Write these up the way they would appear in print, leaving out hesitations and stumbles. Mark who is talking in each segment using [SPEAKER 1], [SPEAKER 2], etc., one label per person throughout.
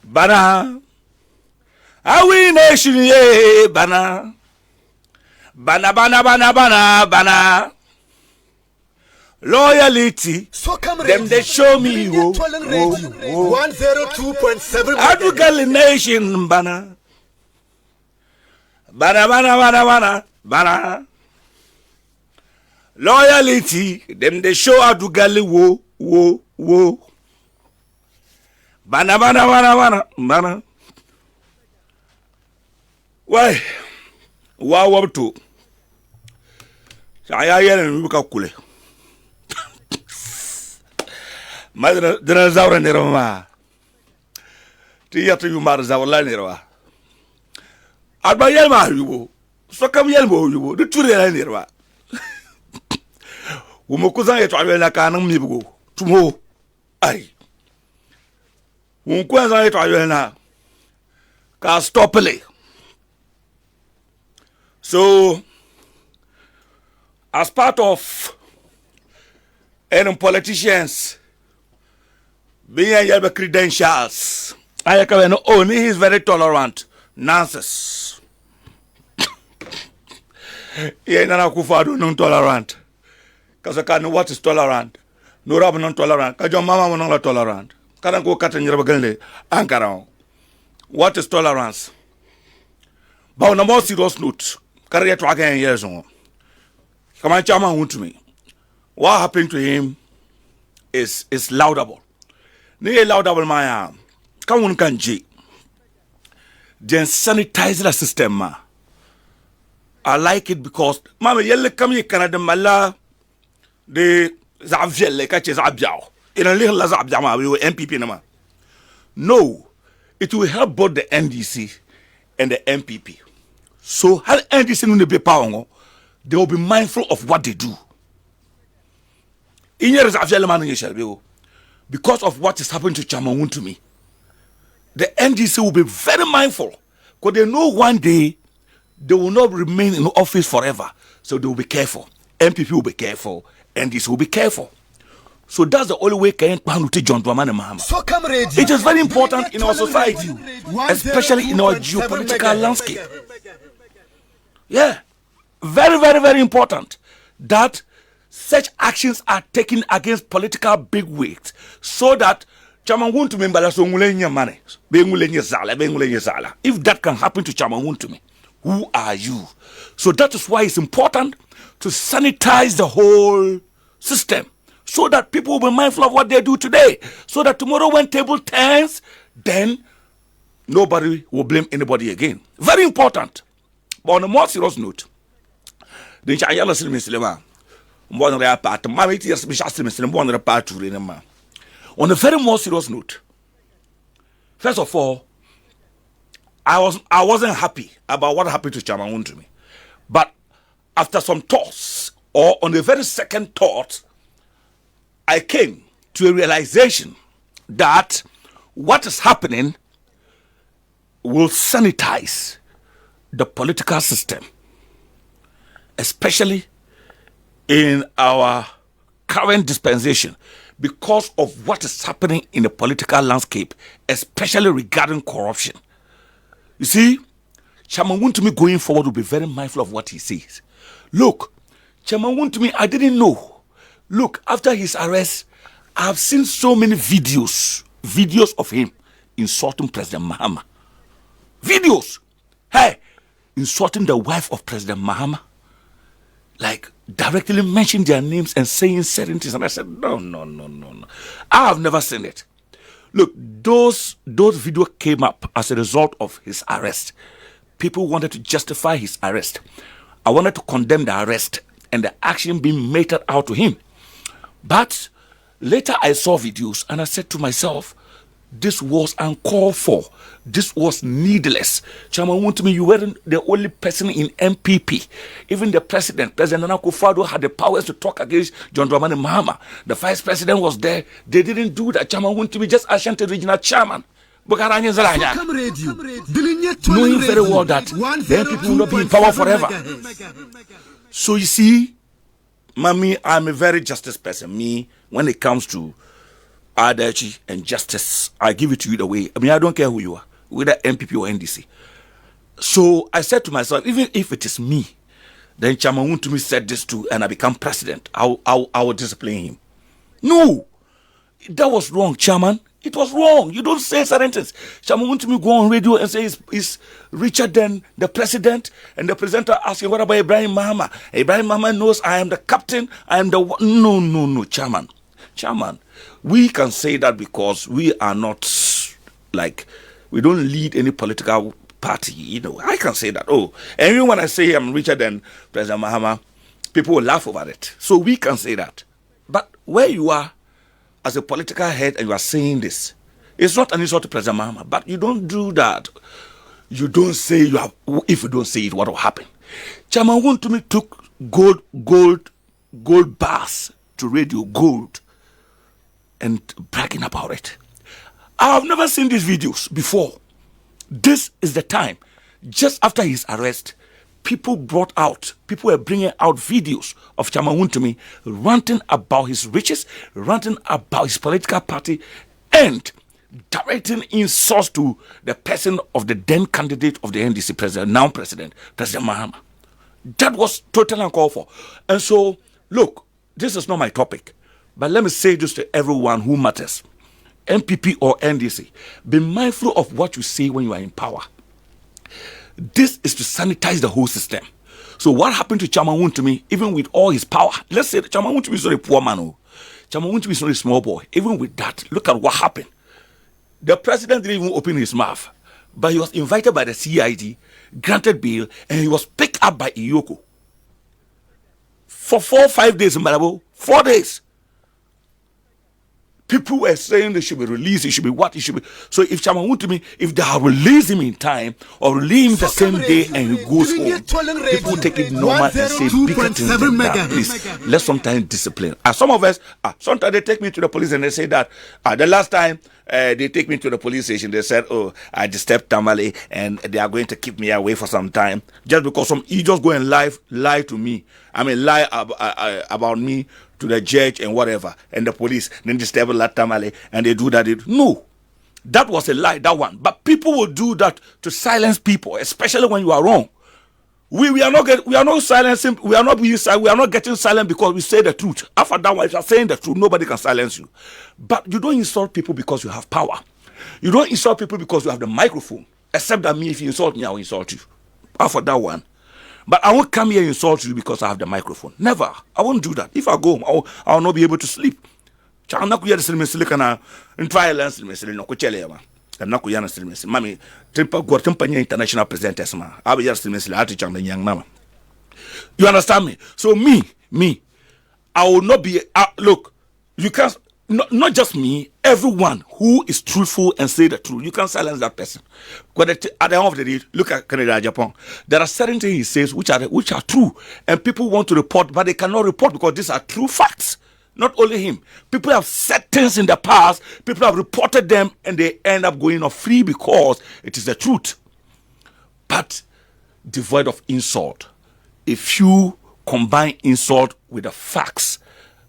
[SPEAKER 1] Bana. Awi nation ye bana. Bana bana bana bana bana. Loyalty. Them they show me wo.
[SPEAKER 2] 102.7.
[SPEAKER 1] Adugali nation bana. Bana bana bana bana bana. Loyalty. Them they show Adugali wo. Bana bana bana bana bana. Why? Wow to. Saya yelen buka kule. Madra dina zawra nirama. Ti yatu yu mar zawla nirwa. Alba yelma yubo. So kam yelmo yubo. Du ture la nirwa. Umukuza yetu alwela kana mmibugo. Tumo. Ai. Umukuza yetu alwela ka stopele. So, as part of any politicians being able credentials, I can only he is very tolerant. Nonsense. He ain't non-tolerant. Because I can't know what is tolerant. No rab non-tolerant. Because your mama not tolerant. Can't go cut in your bagel. Ankara. What is tolerance? But on a more serious note, career track and years on. Come on, Chairman Wuntumi. What happened to him is laudable. Near laudable, my arm. Come on, Kanji. Then sanitize the system, ma. I like it because, Mama, yelle come here, Canada, Mala, the Zavjel, catches Abjao. In a little Zabjama, we were MPP, nama. No, it will help both the NDC and the MPP. So, how NDC will be power, they will be mindful of what they do. Because of what is happening to Chairman Wuntumi, the NDC will be very mindful because they know one day they will not remain in office forever. So they will be careful. MPP will be careful. NDC will be careful. So that's the only way Kenyan Pan to John Dramani Mahama. It is very important in our society, especially in our geopolitical landscape. Yeah, very, very, very important that such actions are taken against political bigwigs so that Chairman Wuntumi money. If that can happen to Chairman Wuntumi, who are you? So that is why it's important to sanitize the whole system so that people will be mindful of what they do today. So that tomorrow when table turns, then nobody will blame anybody again. Very important. But on a more serious note, on a very more serious note, first of all, I wasn't happy about what happened to Chairman Wuntumi. But after some thoughts, or on the very second thought, I came to a realization that what is happening will sanitize the political system, especially in our current dispensation, because of what is happening in the political landscape, especially regarding corruption. You see, Chairman Wuntumi going forward will be very mindful of what he says. Look, Chairman Wuntumi, I didn't know. Look, after his arrest, I have seen so many videos of him insulting President Mahama. Videos. Hey, insulting the wife of President Mahama. Like, directly mentioning their names and saying certain things. And I said, no. I have never seen it. Look, those videos came up as a result of his arrest. People wanted to justify his arrest. I wanted to condemn the arrest and the action being meted out to him. But later I saw videos and I said to myself, this was uncalled for. This was needless. Chairman Wuntumi, you weren't the only person in MPP. Even the President Nana Akufo-Addo, had the powers to talk against John Dramani Mahama. The Vice President was there. They didn't do that. Chairman Wuntumi, just Ashanti Regional Chairman. Knowing very well that the MPP will not be in power forever. So you see, Mami, I'm a very justice person. Me, when it comes to Adachi, and justice. I give it to you the way. I mean, I don't care who you are, whether MPP or NDC. So I said to myself, even if it is me, then Chairman Wuntumi said this too, and I become president, I will discipline him. No, that was wrong, Chairman. It was wrong. You don't say certain things. Chairman Wuntumi go on radio and say he's richer than the president, and the presenter asking, what about Ibrahim Mahama? Ibrahim Mahama knows I am the captain. I am the no, Chairman. Chairman, we can say that because we are not like, we don't lead any political party. You know, I can say that. Oh, and even when I say I'm richer than President Mahama, people will laugh over it. So we can say that. But where you are as a political head and you are saying this, it's not an insult to President Mahama, but you don't do that. You don't say you have, if you don't say it, what will happen? Chairman Wuntumi took gold bars to radio, gold, and bragging about it. I've never seen these videos before. This is the time. Just after his arrest, people were bringing out videos of Chairman Wuntumi ranting about his riches, ranting about his political party, and directing insults to the person of the then candidate of the NDC president, now President Mahama. That was totally uncalled for. And so, look, this is not my topic, but let me say this to everyone who matters, MPP or NDC. Be mindful of what you say when you are in power. This is to sanitize the whole system. So what happened to Chairman Wuntumi, even with all his power? Let's say Chairman Wuntumi is not a poor man. Chairman Wuntumi is not a small boy. Even with that, look at what happened. The president didn't even open his mouth, but he was invited by the CID, granted bail, and he was picked up by Iyoko. For 4 or 5 days in Malabo, 4 days. People were saying they should be released, it should be what, it should be. So if Chairman Wuntumi, if they have released him in time or release him the same day and he goes home, people take it normal and say bigger things than that. Please, let's sometimes discipline. Some of us, sometimes they take me to the police and they say that the last time they take me to the police station, they said, oh, I disturbed Tamale and they are going to keep me away for some time. Just because some idiots go and lie to me. I mean, lie about me to the judge and whatever, and the police, then disturb Tamale, and they do that. No, that was a lie, that one. But people will do that to silence people, especially when you are wrong. We are not silencing. We are not getting silent because we say the truth. After that one, if you are saying the truth, nobody can silence you. But you don't insult people because you have power. You don't insult people because you have the microphone. Except that me, if you insult me, I will insult you. After that one. But I won't come here and insult you because I have the microphone. Never. I won't do that. If I go home, I will not be able to sleep. I'm not going to Mami, international presenters. You understand me? So me, I will not be. Look, you can't. Not just me, everyone who is truthful and say the truth, you can silence that person. But at the end of the day, look at Canada, Japan. There are certain things he says which are true, and people want to report, but they cannot report because these are true facts. Not only him. People have said things in the past, people have reported them, and they end up going off free because it is the truth. But devoid of insult. If you combine insult with the facts,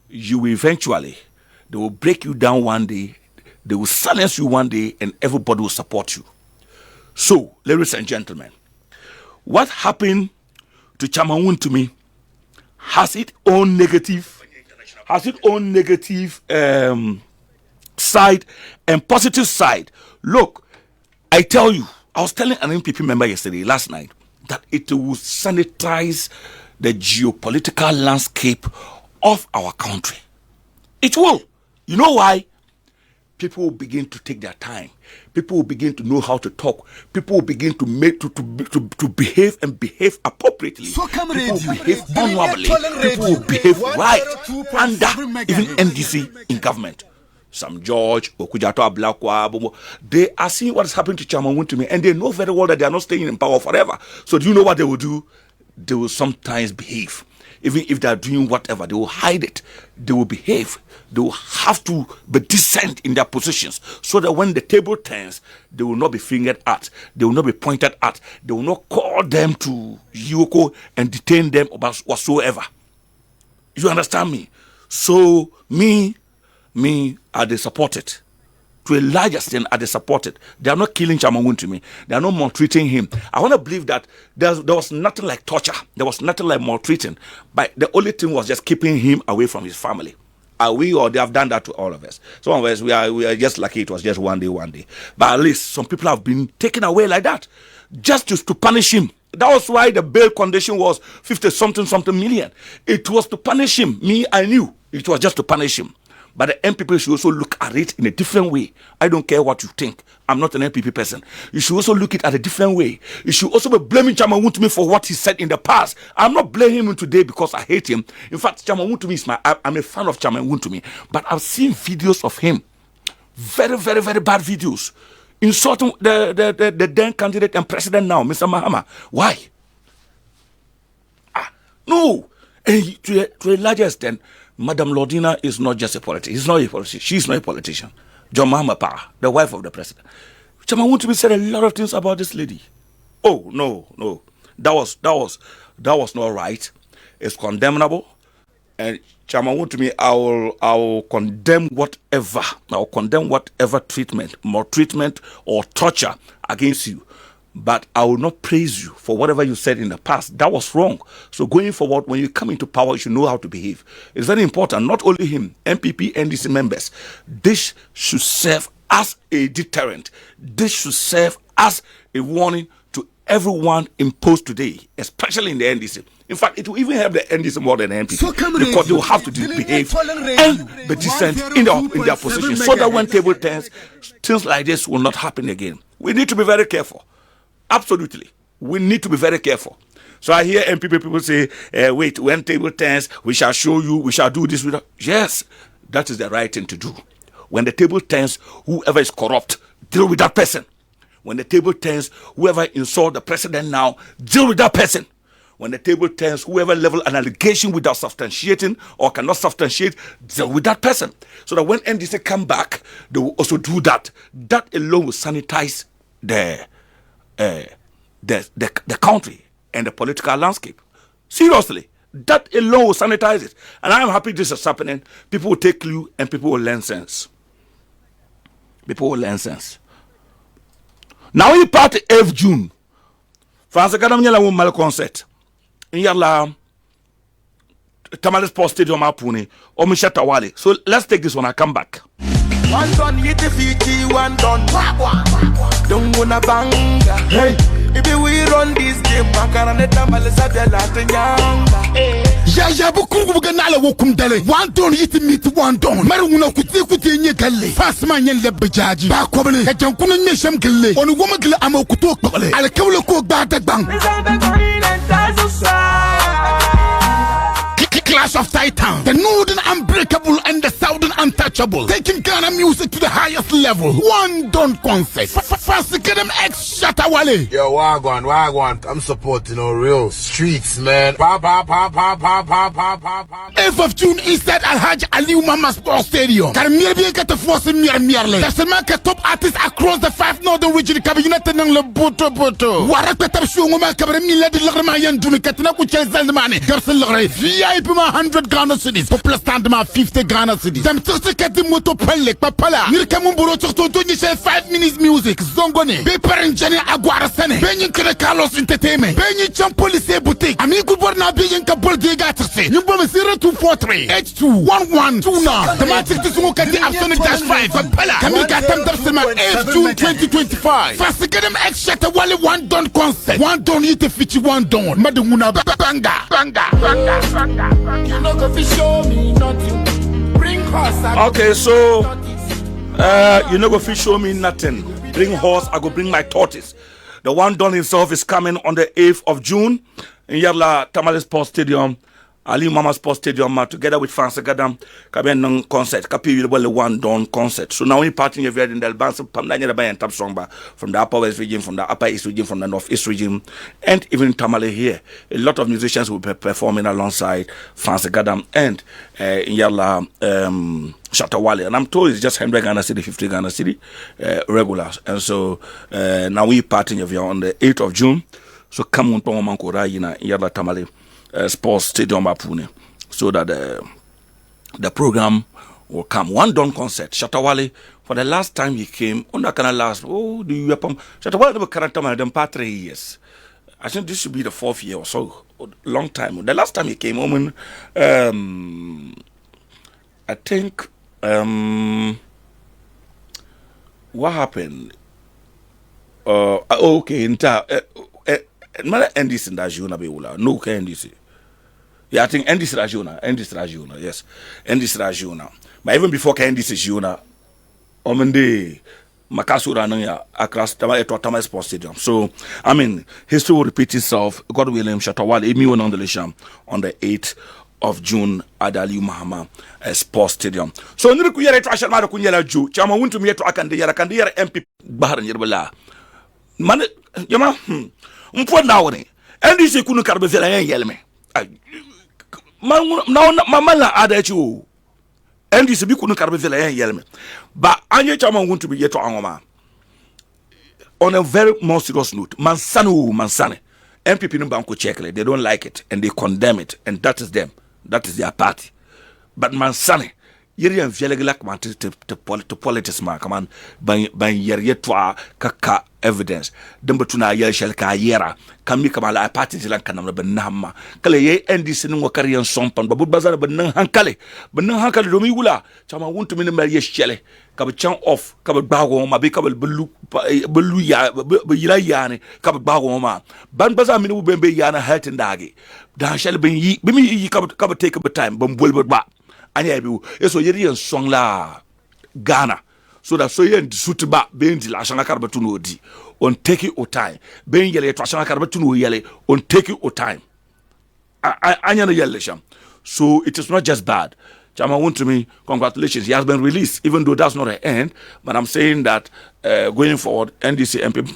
[SPEAKER 1] you will eventually, they will break you down one day, they will silence you one day, and everybody will support you. So, ladies and gentlemen, what happened to Chairman Wuntumi has its own negative side and positive side. Look, I tell you, I was telling an MPP member last night, that it will sanitize the geopolitical landscape of our country. It will. You know why? People will begin to take their time. People will begin to know how to talk. People will begin to behave and behave appropriately. People will behave honorably. People will behave right under even NDC in government. Sam George, Okujato Ablakwa, they are seeing what is happening to Chairman Wuntumi, and they know very well that they are not staying in power forever. So do you know what they will do? They will sometimes behave. Even if they are doing whatever, they will hide it. They will behave. They will have to be decent in their positions so that when the table turns, they will not be fingered at. They will not be pointed at. They will not call them to Yoko and detain them about whatsoever. You understand me? So me, me, are they supported? To a large extent, are they supported? They are not killing Chairman Wuntumi. They are not maltreating him. I want to believe that there was nothing like torture. There was nothing like maltreating. But the only thing was just keeping him away from his family. Are we, or they have done that to all of us? Some of us, we are just lucky it was just one day. But at least some people have been taken away like that. Just to punish him. That was why the bail condition was 50-something million. It was to punish him. Me, I knew. It was just to punish him. But the NPP should also look at it in a different way. I don't care what you think. I'm not an NPP person. You should also look at it at a different way. You should also be blaming Chairman Wuntumi for what he said in the past. I'm not blaming him today because I hate him. In fact, Chairman Wuntumi is I'm a fan of Chairman Wuntumi. But I've seen videos of him. Very, very, very bad videos. Insulting the then candidate and president now, Mr. Mahama. Why? No. And to a larger extent, Madam Lordina is not just a politician. He's not a politician. She's not a politician. John Mahama Power, the wife of the president. Chairman Wuntumi said a lot of things about this lady. Oh, no. That was not right. It's condemnable. And Chairman Wuntumi, I will condemn whatever treatment, maltreatment or torture against you. But I will not praise you for whatever you said in the past. That was wrong. So going forward, when you come into power, you should know how to behave. It's very important. Not only him, MPP, NDC members. This should serve as a deterrent. This should serve as a warning to everyone imposed today, especially in the NDC. In fact, it will even help the NDC more than the MPP because they will have to behave and be decent in their position so that when table turns, things like this will not happen again. We need to be very careful. Absolutely. We need to be very careful. So I hear MPP people say, wait, when table turns, we shall show you, we shall do this. Yes, that is the right thing to do. When the table turns, whoever is corrupt, deal with that person. When the table turns, whoever insult the president now, deal with that person. When the table turns, whoever level an allegation without substantiating or cannot substantiate, deal with that person. So that when NDC come back, they will also do that. That alone will sanitize the country and the political landscape. Seriously, that alone will sanitize it. And I'm happy this is happening. People will take clue and people will learn sense. People will learn sense. Now we part 8th June. France Academy will mal concert. In Yala Tamale Sports Stadium Apuni or Mishata Wale. So let's take this one. I come back.
[SPEAKER 2] One done, hit the feet, one done. Don't wanna bang. Hey, if we run this game, Macarana Tamale Sabella Tanyanga.
[SPEAKER 3] Ya bukungu ganala wokum dale. One done hit meet one done. Maruna kuti nye galle. Fast man yen lebajaji. Ba kwabale. Ka jankuna nyesham galle. Onu woma gele ama kuto kwabale. Ala kawle ko gba bang. Clash of Titans, the Northern Unbreakable and the Southern Untouchable, taking Ghana music to the highest level. One done concert. First get them X Shatawale.
[SPEAKER 4] Yo, Wagwan, I'm supporting all real streets, man.
[SPEAKER 3] 8th of June, Eastside Alhaji Aliu Mama Sports Stadium. Karmir get the force in Mirle. That's the market top artists across the 5 northern region. Cabinet and Boto. Warak Petab Shunguma Cabremi led the Lagamayan Dumikatana, which is the money. Garcel VIP 100 Ghana cedis. Popular stand 50 Ghana cedis. Them get the moto pelek papala. Nirkamumburo to 5 minutes music. Zongone. Paper and Jenny Aguara Sene. Benny Carlos Entertainment. Benny Champolice Boutique. Amigo Borna Being Kabul Digatse. Number 0243 H21129. The Matic to Smokati Absolute Dash 5. Papala. Kamika Tamdapsima 8th June 2025. First get them X Shatter Wally one done concert. One done hit the feature one done. Madumuna banga. You know go show me nothing. Bring horse.
[SPEAKER 1] Okay, so you know go show me nothing. Bring horse, I go bring my tortoise. The one done himself is coming on the 8th of June in Yala Tamale Sports Stadium. Ali Mama Sports Stadium together with France Gadam Kaben concert. Kapi will one done concert. So now we parting of in the Albanza Pamdanya Bay and Tap Songba from the Upper West region, from the Upper East region, from the Northeast region, and even Tamale here. A lot of musicians will be performing alongside France Gadam and Yala Shatawale. And I'm told it's just 100 Ghana City, 50 Ghana City regulars. And so now we parting of on the 8th of June. So come on, Pomankora, Yala Tamale. Sports Stadium Apune, so that the program will come. One Don concert, Shatawale, for the last time he came, on that kind of last, do you Shatawale never character man them past 3 years. I think this should be the 4th year or so, long time. The last time he came home, I think, what happened? Okay, mana NDC Rajuna Beula, no NDC. Yeah, I think NDC Rajuna, yes. NDC Rajuna. But even before NDC Rajuna, Omende Makasura Nanya across Tama Sports Stadium. So, I mean, history will repeat itself. God willing, Shatawale, Emi on the Lisham on the 8th of June at Ali Mahama Sports Stadium. So, Niku Yere Trasha Mara Kunyela Ju, Chama Wuntumi Arrest Akandiyara MP Bahar Yerbala. Man, Yama, Mpo Nawani, NDC Kunu Karbevela Yelme. Mamala Adachu. NDC Bikunu Karbevela Yelme. But Anya Chama Wuntumi Yeto Angoma. On a very more serious note, Mansane. MPP Numbanko Chekle, they don't like it and they condemn it, and that is them. That is their party. But Mansane, yeri en vielegilak man to politics man, come on, ban yeri to kaka evidence. Dembutuna yel shel ka yera, kami kamala party zilan kanam ben nama. Kale ye NDC nungwa kariyan sompan, babu bazar ben hankale domi wula. Chama Wuntumi ne mel ye shele. Kaba chan off, kaba bago ma be kaba belu ya yila yani, kaba bago ma. Ban baza minu bembe yana health ndagi. Dan shele ben yi, bimi yi kaba take up time, ben bulbul ba. Anya bi eso yeri en song la Ghana. So that so yen suitba ben di la shanga karba tuno di. On take it o time. Ben yele to shanga karba tuno yele on take it o time. Anya no yele sham. So it is not just bad. Chama Wuntumi, congratulations. He has been released, even though that's not an end. But I'm saying that going forward, NDC MP,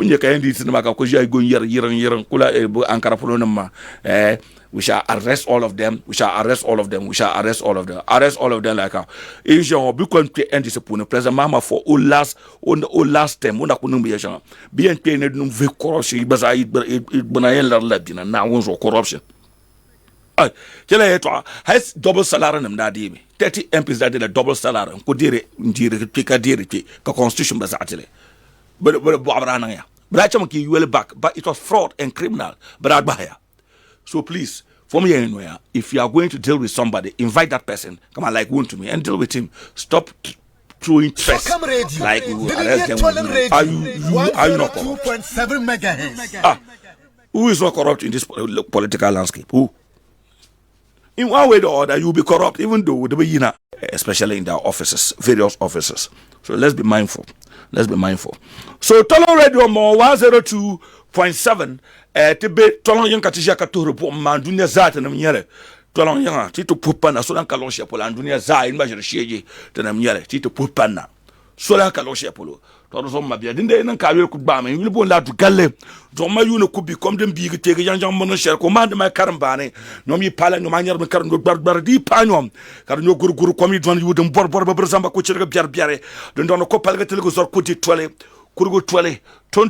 [SPEAKER 1] we shall arrest all of them. We shall arrest all of them. We shall arrest all of them. Arrest all of them like how. If you are becoming NDC pune present mama for all last term, una kunumbi yasha. BNP ne dum ve corruption. Ibaza ibanayen la ladina na wonso corruption. Has double salary them that day. 30 MPs that did a double salary. Kodire ndire pika dire ka constitution bazatile. But Bobranaya. But I chama you will back. But it was fraud and criminal. But I'd so please, from here anywhere, if you are going to deal with somebody, invite that person. Come on, like Wuntumi and deal with him. Stop throwing stress. Like we will arrest them. Are you not corrupt?
[SPEAKER 3] 2.7 megahertz.
[SPEAKER 1] Who is not corrupt in this political landscape? Who? In one way or other, you will be corrupt, even though especially in their offices, various offices. So let's be mindful. So Tolo Radio Mo 102.7 tebe Tolo yang katisha katuru po mandunia zata na mnyere. Tolo yang tito pupana so lang kalosha po landunia za in bajere sheje tena mnyere tito pupana. So lang kalosha po lo. Tolo so mabia dinde nan kawe ku ba men yulbo la du galle. Do ma yu no ku bi comme dem bi tege yang mono cher ko mande ma karambane. No mi pala no ma nyar me karam do bar di pañom. Kar no guru comme don yu dem bor ba berzamba ko ci biar biare. Don ko palga telego zor ko di tole. Kurgo tole ton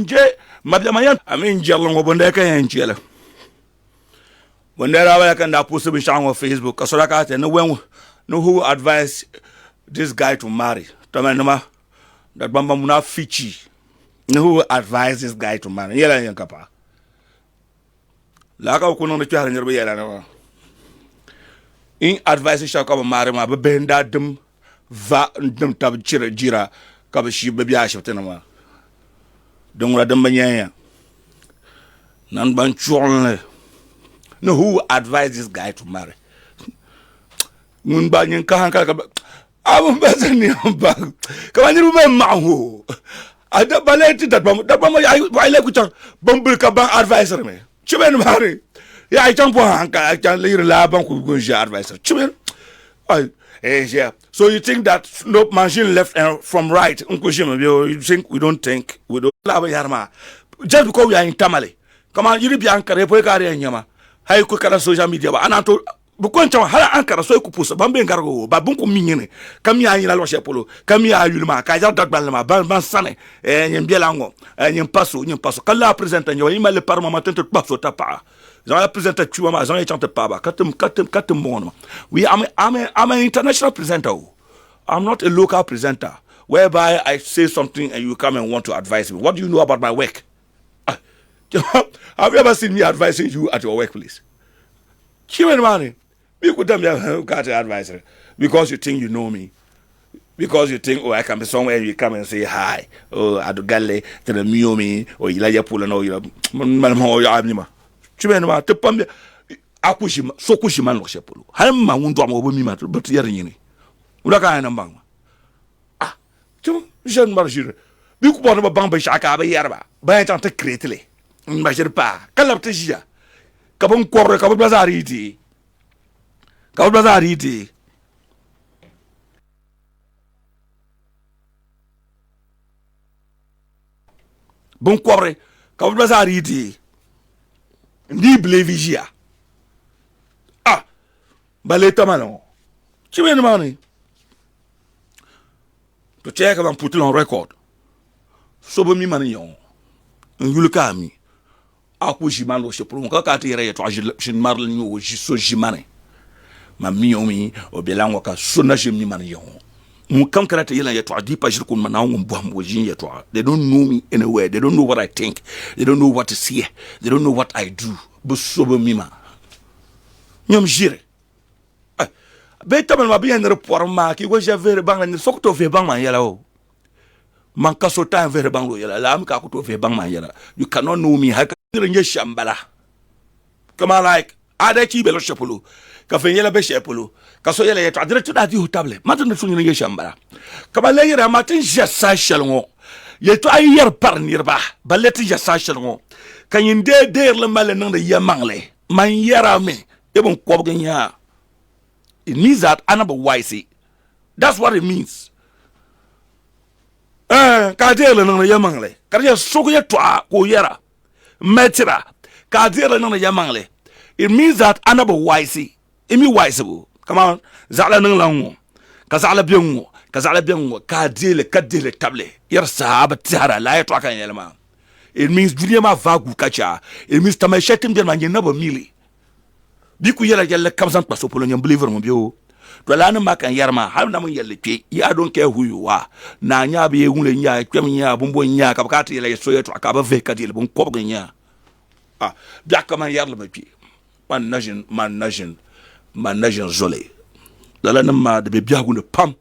[SPEAKER 1] je mabia mayan amin jalo ngo bonde ka yan jela bonde rawa kan da post bi shango Facebook kasola ka te no who advise this guy to marry to man ma that bamba muna fichi no who advise this guy to marry yela yan kapa la ka ko no ci har ñerbe yela na in advice shaka marry ma be benda dum va dum tab jira kabashi baby ashafte ma donc la dem banyaya nan ban chuonle no who advise this guy to marry mun ba nyin ka hanka ka abun bazani amba ka ni rume maho ada baleti dat bam ay le ku tan bambul ka ban advisor me chiben mari ya ay tan po hanka tan le la ban ku gonja advisor chiben ay yeah. So you think that no machine left and from right? You think we don't think we don't. Just because we are in Tamale, come on, you be Ankara, Poekari and Yama. How you could social media? And I told Bukoncha, Hala Ankara, so you could put a Bambengargo, Babunku Minion, come here in La Roche Polo, come here, Yulma, Kaja Balama, Ban Sane, and Bielango, and Paso, Kala present and your email Parma to Paso Tapa. Zan presenter chuma ma zan chante paba. Katem bon. I'm an international presenter. I'm not a local presenter whereby I say something and you come and want to advise me. What do you know about my work? Have you ever seen me advising you at your workplace? Human money. You could tell me I've got an advisor because you think you know me. Because you think, oh, I can be somewhere and you come and say hi. Oh, Adogale, to the Miomi, or Elijah Pulan, or you know, Chimena, to Pambi, Akushima, Sokushiman, Shepulu. I'm my wound drum over me, but Yerini. Uraka and Bang. Ah, Jean Marjure. You could want a bang by Shaka by Yarba, by Tante Cretely. Majerpa, Calaptisia, Cabon Corre, Cabazariti. Cabazariti. Bon quarre, Cabazariti. Ni Blevigia. Ah, Baleta Manon. Chimen money. To check and put it on record. Sober me money on. And you look at me. Akushimano Shepron, Kakati, Shin Marlin, which is so Shimane. Mammy o me, or Belangwaka, Sonashim money on. Mukam karate yela yetwa deeper shirkun manao mbwam wajin yetwa. They don't know me anywhere. They don't know what I think. They don't know what is here. They don't know what I do. Busobo mima. Nyom jire. Beta man mabi en report ma ki go very bang na sokto ve bang man yela o. Man kaso time very bang lo yela. La am ka ko to ve bang man yela. You cannot know me. Ha ka nye shambala. Come on like Adachi belo shepulu. Ka fenyela be shepulu. Kaso yela yetwa direct da di hotable. Matin so nye shambala. Kaba le yera matin jassa shalongo. Yetwa yer par nirba. Baleti jassa shalongo. Kan yinde der le male nang de yamangle. Man yera me. E bon kwab ganya. It means that another wise. That's what it means. Ka der le nang de yamangle. Ka ya soko yetwa ko yera. Metira. Ka der le nang de yamangle. It means that another wise. Imi wise. Come on. Zala nang lango. Ka zala biengo. Ka zala biengo. Ka dele table. Yer sahaba tihara la yetwa kan yelma. It means dunia ma vagu kacha. It means tamashetim den manye nabo mili. Biku yela yelle kamsan paso polo nyam believer mo bio. To la na makan yarma ha na mo yelle twe. Ya don't care who you are. Na nya be ehunle nya twem nya bombo nya ka bakati yele so yeto akaba ve ka dile bon ko nya. Ah, biaka man yarle ma twe. Man nation zole. Dala na ma de be biagu ne pam.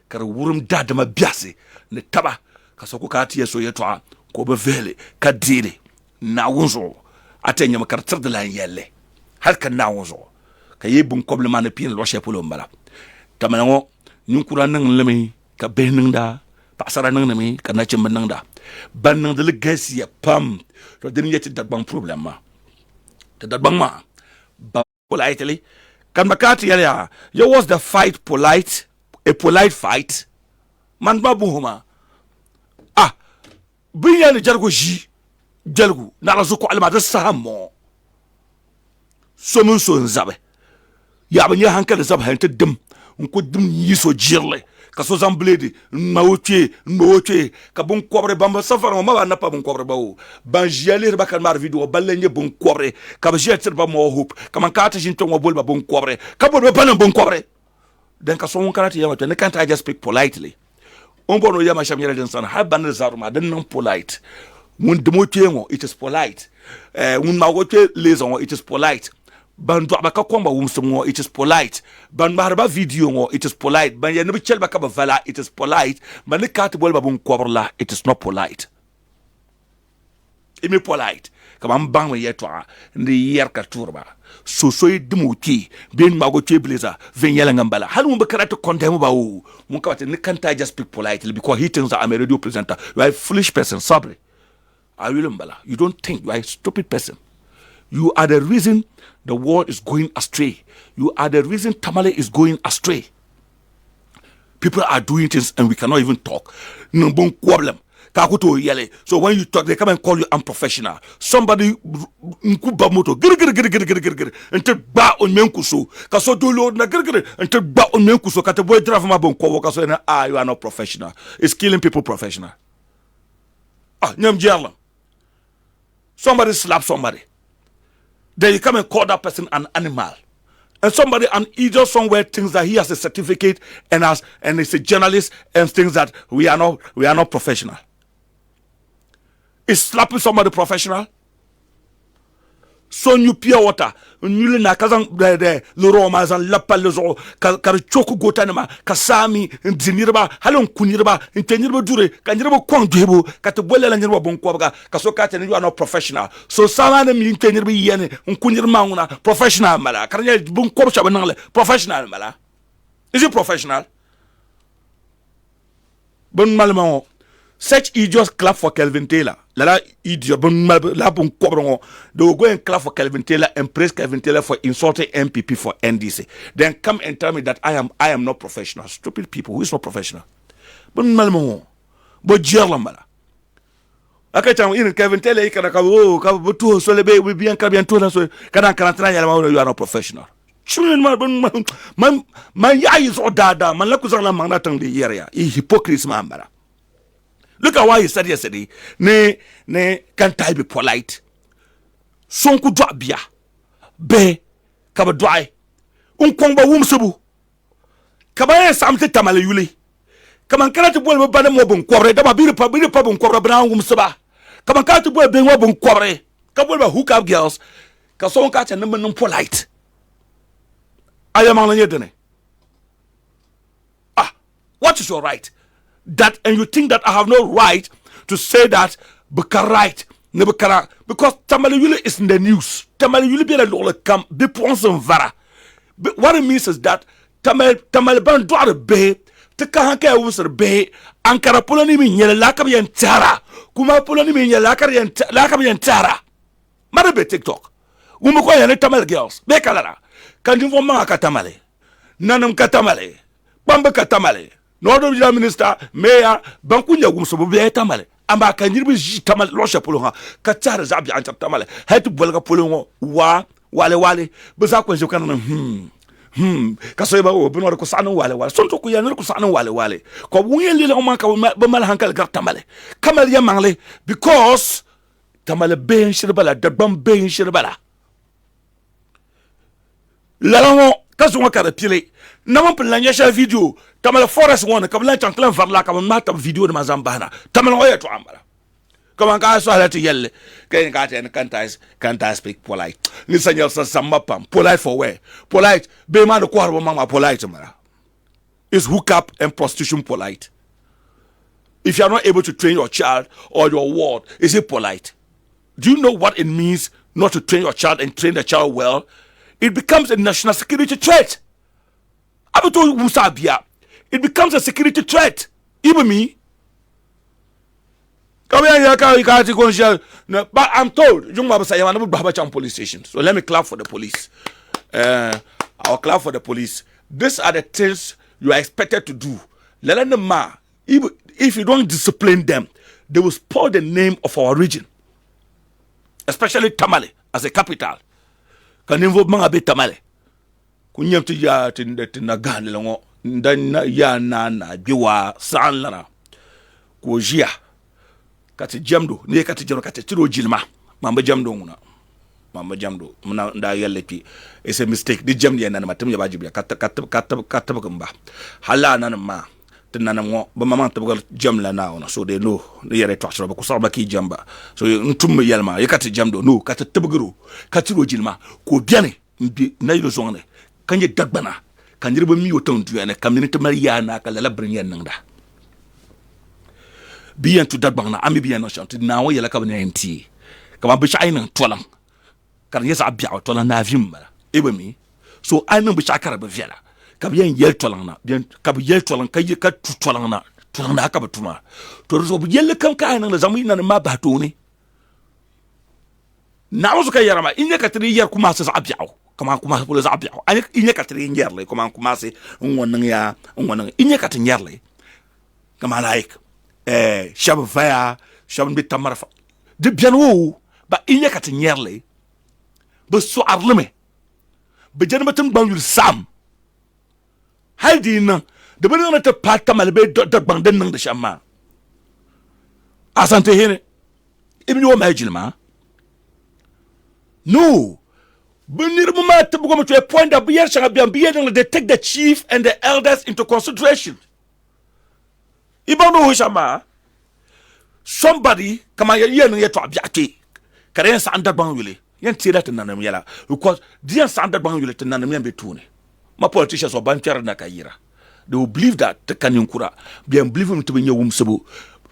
[SPEAKER 1] Kar wurum dada ma biase ne taba ka so ko kati yeso yeto ko be vele ka dile na wonzo atenya makartar de la yelle. Har kan na wonzo ka yebun compliment ne pin lo chepolo mbala tamango nyukura nang lemi ka beningda pasara nang nami ka na chimba nang da ban nang de legacy ya pam to den yeti dat bang problem ma te dat bang ma ba politely kan makati ya yo was the fight polite a polite fight man babu huma ah binya ne jargo ji jalgu na la zuko alma da sahamo somun so nzabe ya banya hankali zab hante dim nko dim yiso jirle ka so zambledi mawoche ka bon kobre bamba safar ma ba na pa bon kobre bawo ban jiale ba kan mar video balenye bon kobre ka ba jeter ba mo hoop ka man ka ta jin to mo bol ba bon kobre ka bo ba bon kobre den ka so won karate ya mata ne can't I just speak politely on bono ya ma shamyere den san ha ban zaruma den non polite mun demo tiengo it is polite mun mawoche leson it is polite ban do abaka komba wumsumwo it is polite ban marba video ngo it is polite ban ya nbi chelba ka ba vala it is polite ban ne kat bol babun kobrla it is not polite imi polite kama mbang yeto ndi yer ka turba so dimuti ben mago chebliza venyela ngambala halu mbe karate condemn ba o mun ka wate ne can't just speak politely because he thinks I'm a radio presenter. You are a foolish person. Sorry, I will mbala. You don't think, you are a stupid person. You are the reason the world is going astray. You are the reason Tamale is going astray. People are doing things and we cannot even talk. No problem. So when you talk, they come and call you unprofessional. Somebody nkuba moto and take ba on menkuso. Kaso do lo na and take ba on menkuso. Kate boy drive ma bon kwa kaso na you are not professional. It's killing people professional. Nyam jarlam. Somebody slap somebody. Then you come and call that person an animal. And somebody, an idiot somewhere, thinks that he has a certificate and is a journalist and thinks that we are not professional. Is slapping somebody professional? So you pure water, you na kazan de loroma zan lapalezo ka choku gotanema kasami zinirba halon kunirba intenirba dure kanirba kwangdebo katebole la nirba bonkwaga kasoka tene you are not professional. So sama na mi intenirba yene kunirma nguna professional mala karnya bonkwabsha banale professional mala. Is it professional? Bon malmo. Such idiots clap for Kelvin Taylor. La idiot, they will go and clap for Kelvin Taylor and praise Kelvin Taylor for insulting MPP for NDC. Then come and tell me that I am not professional. Stupid people, who is not professional? But okay, Kelvin Taylor, you are not professional. Man, is all dada. Man, hypocrites, man. Look at why he said yesterday, can't I be polite? Sonku drop bia. Be, kaba dry. Unkwangba wumsubu. Kaba samte tamale yuli. Kama nkana tibwe bane mo bon kwabre daba biri pa bon kwabre bana wumsuba. Kama nkana tibwe be mo bon kwabre. Kaba ba hook up girls. Ka sonka cha num polite. Ayamana yedene. What is your right? That and you think that I have no right to say that because right because Tamaliyuli is in the news. Tamaliyuli be a come be ponson vara. What it means is that Tamaliban do the bay to Kahanka was the bay Ankara Poloni mean Yelakabian Tara Kuma Poloni mean Yelakabian Tara. Marabe TikTok. Umukoya and Tamal girls. Bekalara. Can you for Maka Tamale? Nanum Katamale. Bamba Katamale. Northern Minister, Mayor, Bankunya Gumsobo Tamale, Amba can you be Tamal Rosha Pulonga, Katara Zabi and Tamale, had to Bulga Pulongo, Wale, Bazakwa Jokan, Kaseba, Bernard Cosano Wale, Sontokuya Cosano Wale, Kawuya Little Maka, Bamahankal Gatamale, Kamalia Mangale, because Tamale Bain Shirabala, the Bombay Shirabala. Lalongo, Kazumaka Pile. Naman pelanyesha video tamala forest one kabla chanklan varla kam mata video de mazambana tamala oya to amara kama ka so hala to yelle ken ka ten can't I speak polite listen yourself samapam polite for where polite be man ko harbo mama polite mara is hook up and prostitution polite. If you are not able to train your child or your ward, is it polite? Do you know what it means not to train your child and train the child well? It becomes a national security threat. It becomes a security threat. Even me. But I'm told, police station. So let me clap for the police. I'll clap for the police. These are the things you are expected to do. If you don't discipline them, they will spoil the name of our region. Especially Tamale as a capital. Can involve Mangabe Tamale. Kunyam to ya tina gan longo ndana ya na biwa sanlana ko jia kati jamdo ne kati jamdo kati tiro jilma mamba jamdo nguna mamba jamdo muna nda yalle ki it's a mistake di jamdi na matam ya bajibi katab gamba hala nan ma tinana ngo ba mama tabagal jamla na ona so de no ne yare to asro ba ko sarba ki jamba so ntum yalma yakati jamdo no kati tabagiro kati ro jilma ko biane mbi na yiro zonne kanje dagbana kanjir ba mi wotan tuyane kamini mariana kala brinyen nangda biyan tu dagbana ami biyan no shanti na wo yela kabane enti kama bi shaina tolan kan yesa abia tolan na vim mala ebami so anan bi shakara ba viala kabiyan yel tolan na biyan kabiyel tolan kaje ka tu tolan na ka batuma to so bi yel kan ka nan zamu ina ma ba to ne na wo ka yarama inya ka tri yar kuma sa abia kama kuma pole za abia ani inya ka tri nyerle kuma se ngonang ya ngonang inya ka tri nyerle kama like shab faya shab bi tamarfa de bien wo ba inya ka tri nyerle ba so arleme ba jan batum bangul sam haidina de ba na ta pata malbe do bangden nang de shama asante hene ibni wo majilma no To a point that they take the chief and the elders into consideration. Somebody come here to object. Karen Sandra Bangwili. Yen see that in Nanamela because dear Sandra Bangwili to Nanamian Betune. My politicians or Banchara Nakayira. They will believe that the Kanyunkura be unbelievable to be your womb sabu.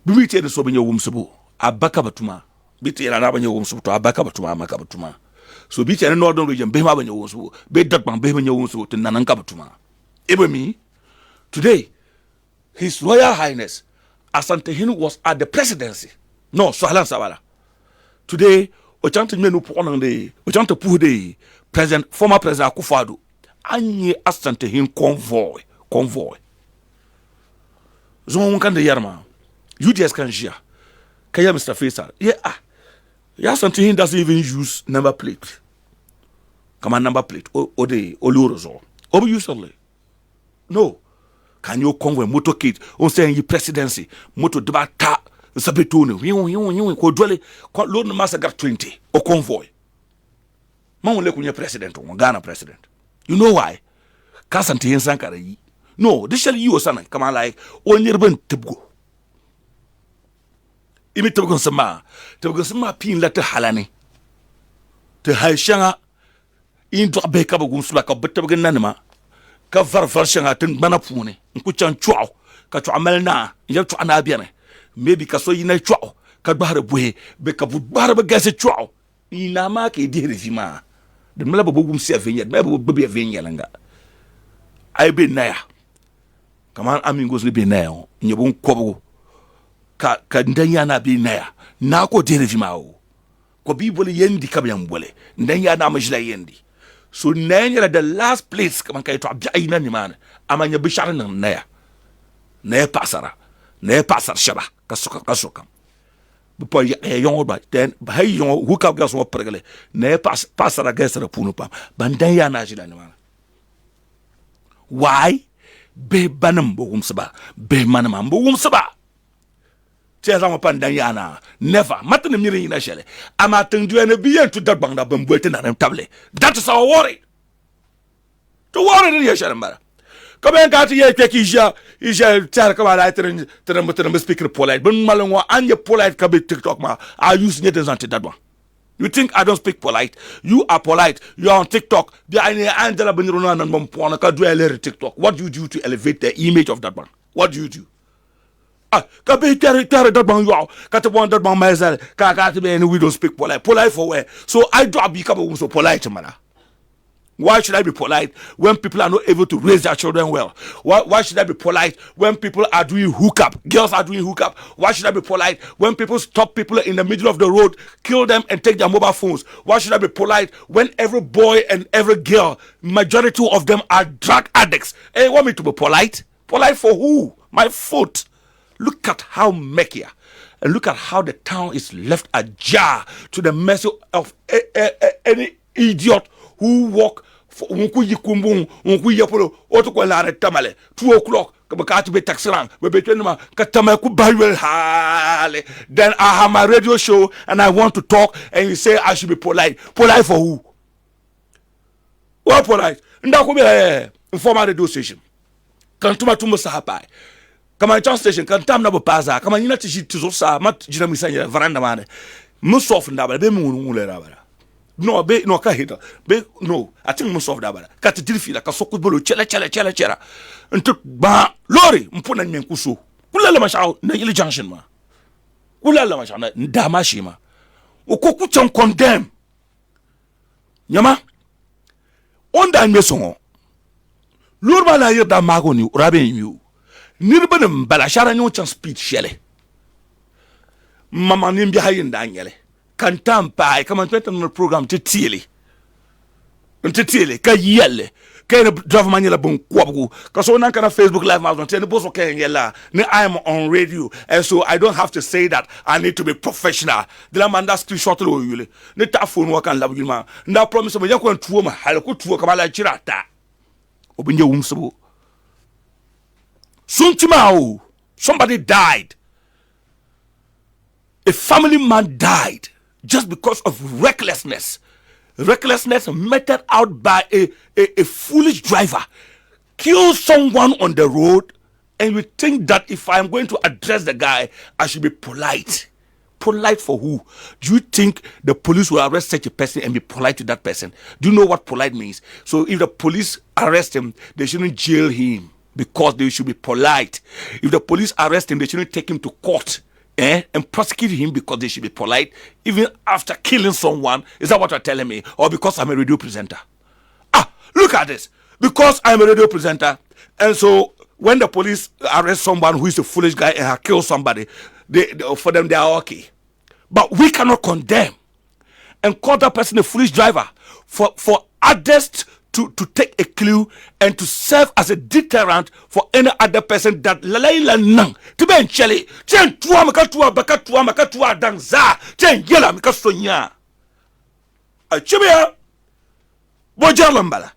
[SPEAKER 1] Be the so in your womb sabu. Abakabatuma. Beat an avenue womb sabu to Abakabatuma Makabatuma. So beat an northern region, Bema when you was be Dutman, Bema your wounds to Nanankabatuma. Even me, today, His Royal Highness Asante Hinu was at the presidency. No, Swalan Savala. Today, Ochante Menu Ponande, Ochante Pude, President, former President Akufo-Addo, Anye Asante Hin convoy. Zon Kande Yarma, UDS Kanjia, Kaya Mr. Faisal, Asante Hin doesn't even use number plate. Come on, number plate, Ode, Olurozo. Usually. No. Can you convoy motorcade on saying your presidency, motor debata, Sabitone, you could dwell, load the master got 20 or convoy. Mamma look when you're president or Ghana president. You know why? Kasanti and Sankara. No, this shall you or son, come on like, on your bent to go. Imitagon Sama, Togosama pin letter Halani. To Haishanga into a baker of Gunsback of Betagananima. Ka version atin manapune nkuchan chwao ka chwamel na ya chwana biane maybe ka so yina chwao ka bahare buhe be ka bahare be gase chwao ina ma ke di refima de mala bo gum si avenya de bo be avenya langa ay be na ya kaman amingos le be na ya nyebon kobo ka ndanya na be na ya na ko di refima o ko bi bole yendi ka byam bole ndanya na majla yendi. So Nanya the last place come to Abjaina Niman, Amanya Bisharan and Nea Passara, Nea Passar Shaba, Kasuka. Before a young but then by young hook up gas or pregale, Nea Passara guest a Punupa, Bandaya Najilan. Why? Be Banam Boomsaba, Be Manamam Boomsaba. Tell upon Diana, never, Martin Miri in a shell. I'm at to the that bang up and waiting on table. That is our worry. To worry in your shamber. Come and got here, take is your Tarkava to the speaker polite, but Malonga and your polite cabin TikTok ma are using it as anti that one. You think I don't speak polite? You are polite. You are on TikTok. Behind Angela Benrona and Momponaka do a TikTok. What do you do to elevate the image of that one? What do you do? Kabe terry that bang you out. Got to want that bang myself. Got be and we don't speak polite. Polite for where? So I drop become so polite, man. Why should I be polite when people are not able to raise their children well? Why should I be polite when people are doing hookup? Girls are doing hookup. Why should I be polite when people stop people in the middle of the road, kill them and take their mobile phones? Why should I be polite when every boy and every girl, majority of them are drug addicts? Hey, want me to be polite? Polite for who? My foot. Look at how Mekia, and look at how the town is left ajar to the mercy of any idiot who walk for Unkuyi Kumbung, Unkuyi Apollo, Otokola Tamale, 2 o'clock, Kabakati be taxran, we between them, Katamaku Bible Hale. Then I have my radio show and I want to talk, and you say I should be polite. Polite for who? What polite? Ndakubi informal radio station. Kantuma Tumo Sahapai. Come on, station can tam na baza. Come on, you not to so mat jinamisanya veranda man. Most of them be moon. No, be no kahita. Be no, I think most of them. Cut the dilfila, Kasokubulu, chela. And took ba lorry, Mpuna Nyankuso. Kula Mashao, Nayili Junction ma. Kula Mashana, Damashima. Okokucham condemn. Yama Onda Mesongo. Lurba la yada magoni, Rabin you. Nirbanum balashara no chan speech shele. Mama nimbi hayin danyele. Kantam pai kama tweta no program tetiele. Tetiele ka yele. Ka drive manila bon kwabu. Kaso na kana Facebook live ma don't boso ka yela. I am on radio and so I don't have to say that I need to be professional. The man that screenshot lo yule. Ne ta phone wa kan lab yuma. Na promise mo yakon tuo ma hal ko tuo kama la chirata. Obinje wumsubo. Suntimao, somebody died. A family man died just because of recklessness. recklessness meted out by a foolish driver kill someone on the road, and you think that if I'm going to address the guy, I should be polite. Polite for who? Do you think the police will arrest such a person and be polite to that person? Do you know what polite means? So if the police arrest him, they shouldn't jail him because they should be polite. If the police arrest him, they shouldn't take him to court and prosecute him because they should be polite, even after killing someone. Is that what you're telling me? Or because I'm a radio presenter? Look at this. Because I'm a radio presenter, and so when the police arrest someone who is a foolish guy and has killed somebody, for them they are okay. But we cannot condemn and call that person a foolish driver for others to take a clue and to serve as a deterrent for any other person that laila nang to be chele chen tua makatua bakatua makatua dangza chen yela makasonya a chibia bojalambala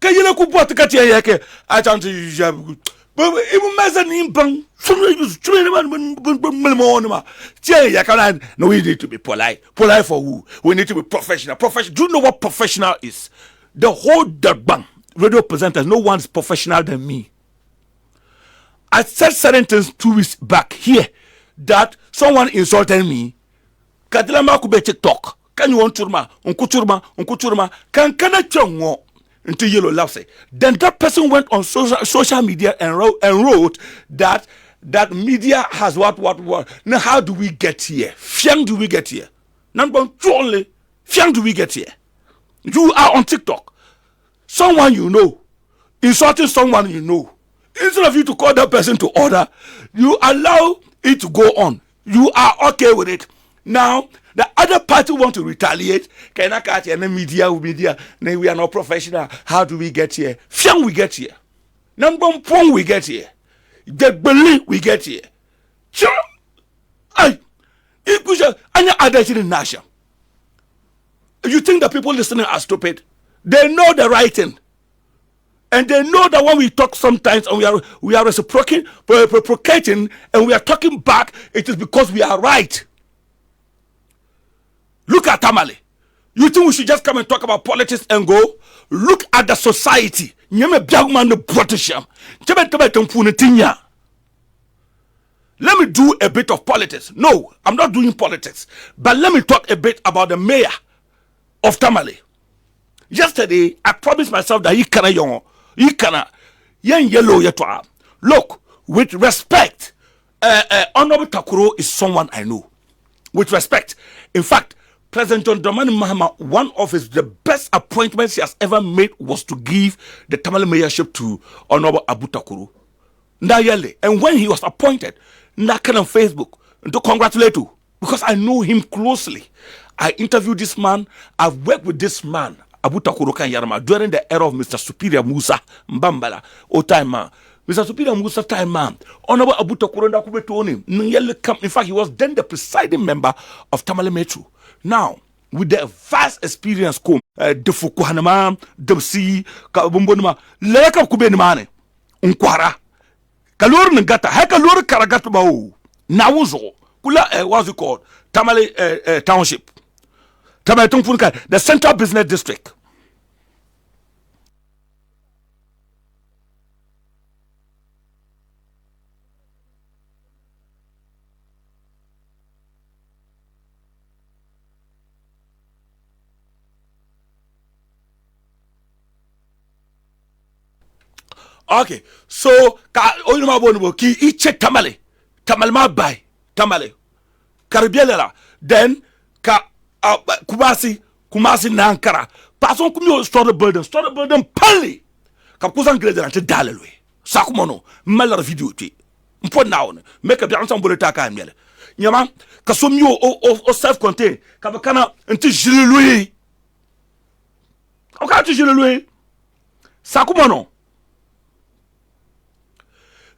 [SPEAKER 1] kayina ku bot ka tie yake a chant jabu ibu mezanin bang no, we need to be polite for who? We need to be professional. Do you know what professional is? The whole bang radio presenters, no one's professional than me. I said certain things 2 weeks back here that someone insulted me. Kadilama kube TikTok. Can you want turma? Unkuturma. Can I chongo? Until yellow laughs. Then that person went on social media and wrote that media has what. Now how do we get here? Fiang do we get here? Number only. Fiang do we get here? You are on TikTok. Someone you know insulting someone you know. Instead of you to call that person to order, you allow it to go on. You are okay with it. Now the other party want to retaliate. Can I catch any media? We are not professional. How do we get here? Fiang we get here. Number one we get here. They believe we get here. Sure. You think the people listening are stupid? They know the right thing. And they know that when we talk sometimes and we are reciprocating and we are talking back, it is because we are right. Look at Tamale. You think we should just come and talk about politics and go? Look at the society. Let me do a bit of politics. No, I'm not doing politics. But let me talk a bit about the mayor of Tamale. Yesterday, I promised myself that he cannot yellow. Look, with respect, Honorable Takuro is someone I know. With respect. In fact, President John Dramani Mahama, one of the best appointments he has ever made was to give the Tamale mayorship to Honorable Abu Takuru. And when he was appointed, Nakan on Facebook to congratulate you because I know him closely. I interviewed this man. I've worked with this man, Abu Takuru Kanyarama, during the era of Mr. Superior Musa Mbambala, time man. Mr. Superior Musa time man. Honorable Abu Takuru Ndakubetoni. In fact, he was then the presiding member of Tamale Metro. Now, with the vast experience come, the Fukuhanama, the sea, Kabumbonima, Leka Kubenimane, Unkwara, Kalur Ngata, Hakalur Karagatabo, Nawuzo, Kula, what's it called? Tamale Township, Tamale Tungfunka, the Central Business District. Okay, so ki iche tamale ma bay tamale karibiela then ka kumasi na Ankara pason kumyo store building pali ka kuzan grade na dalelwe sakumono malar video ti mpo now make bi ansan boleta ka miele nyama ka somyo o self contained ka bakana nti jilelwe o ka ti jilelwe sakumono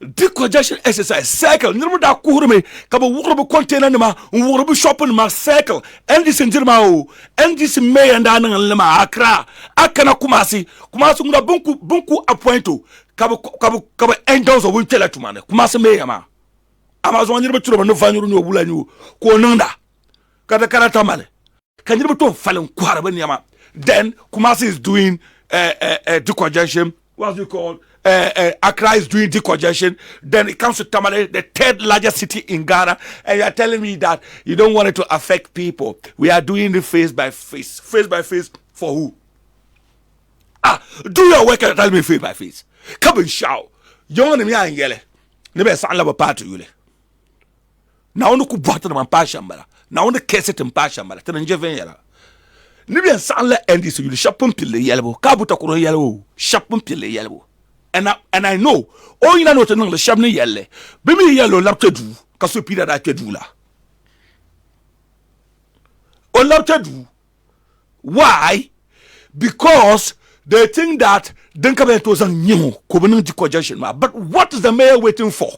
[SPEAKER 1] decongestion exercise cycle nirmu da kuhurme kaba wurbu container nima wurbu shopping ma cycle ndc ndirma o ndc mayor nda nan lema akra akana kumasi ngura bunku appointo kaba endorse of wintela tumane kumasi mayor ma amazon nirbu turoba no fanyuru ni obula ni ko nanda Kada tamale. Can you to fallen quarabanyama? Then Kumasi is doing decongestion. What's it called? Accra is doing decongestion. Then it comes to Tamale, the third largest city in Ghana, and you are telling me that you don't want it to affect people. We are doing it face by face. Face by face for who? Do your work and tell me face by face. Come and shout. You want me and yell. Never sound like a party. Now no kubata na mpashambara. Now no keset mpashambara. Tenenje venyera. Never sound like Andy so you shapum pile yellow. Kabuta kuro yellow. Shapum pile yellow. And I know. Oh, you know to know the shabne yelle. Baby yellow lap to do. Kaso pida da kedula. Oh, lap to do. Why? Because they think that Denkabetos and Nemo community congestion. But what is the mayor waiting for?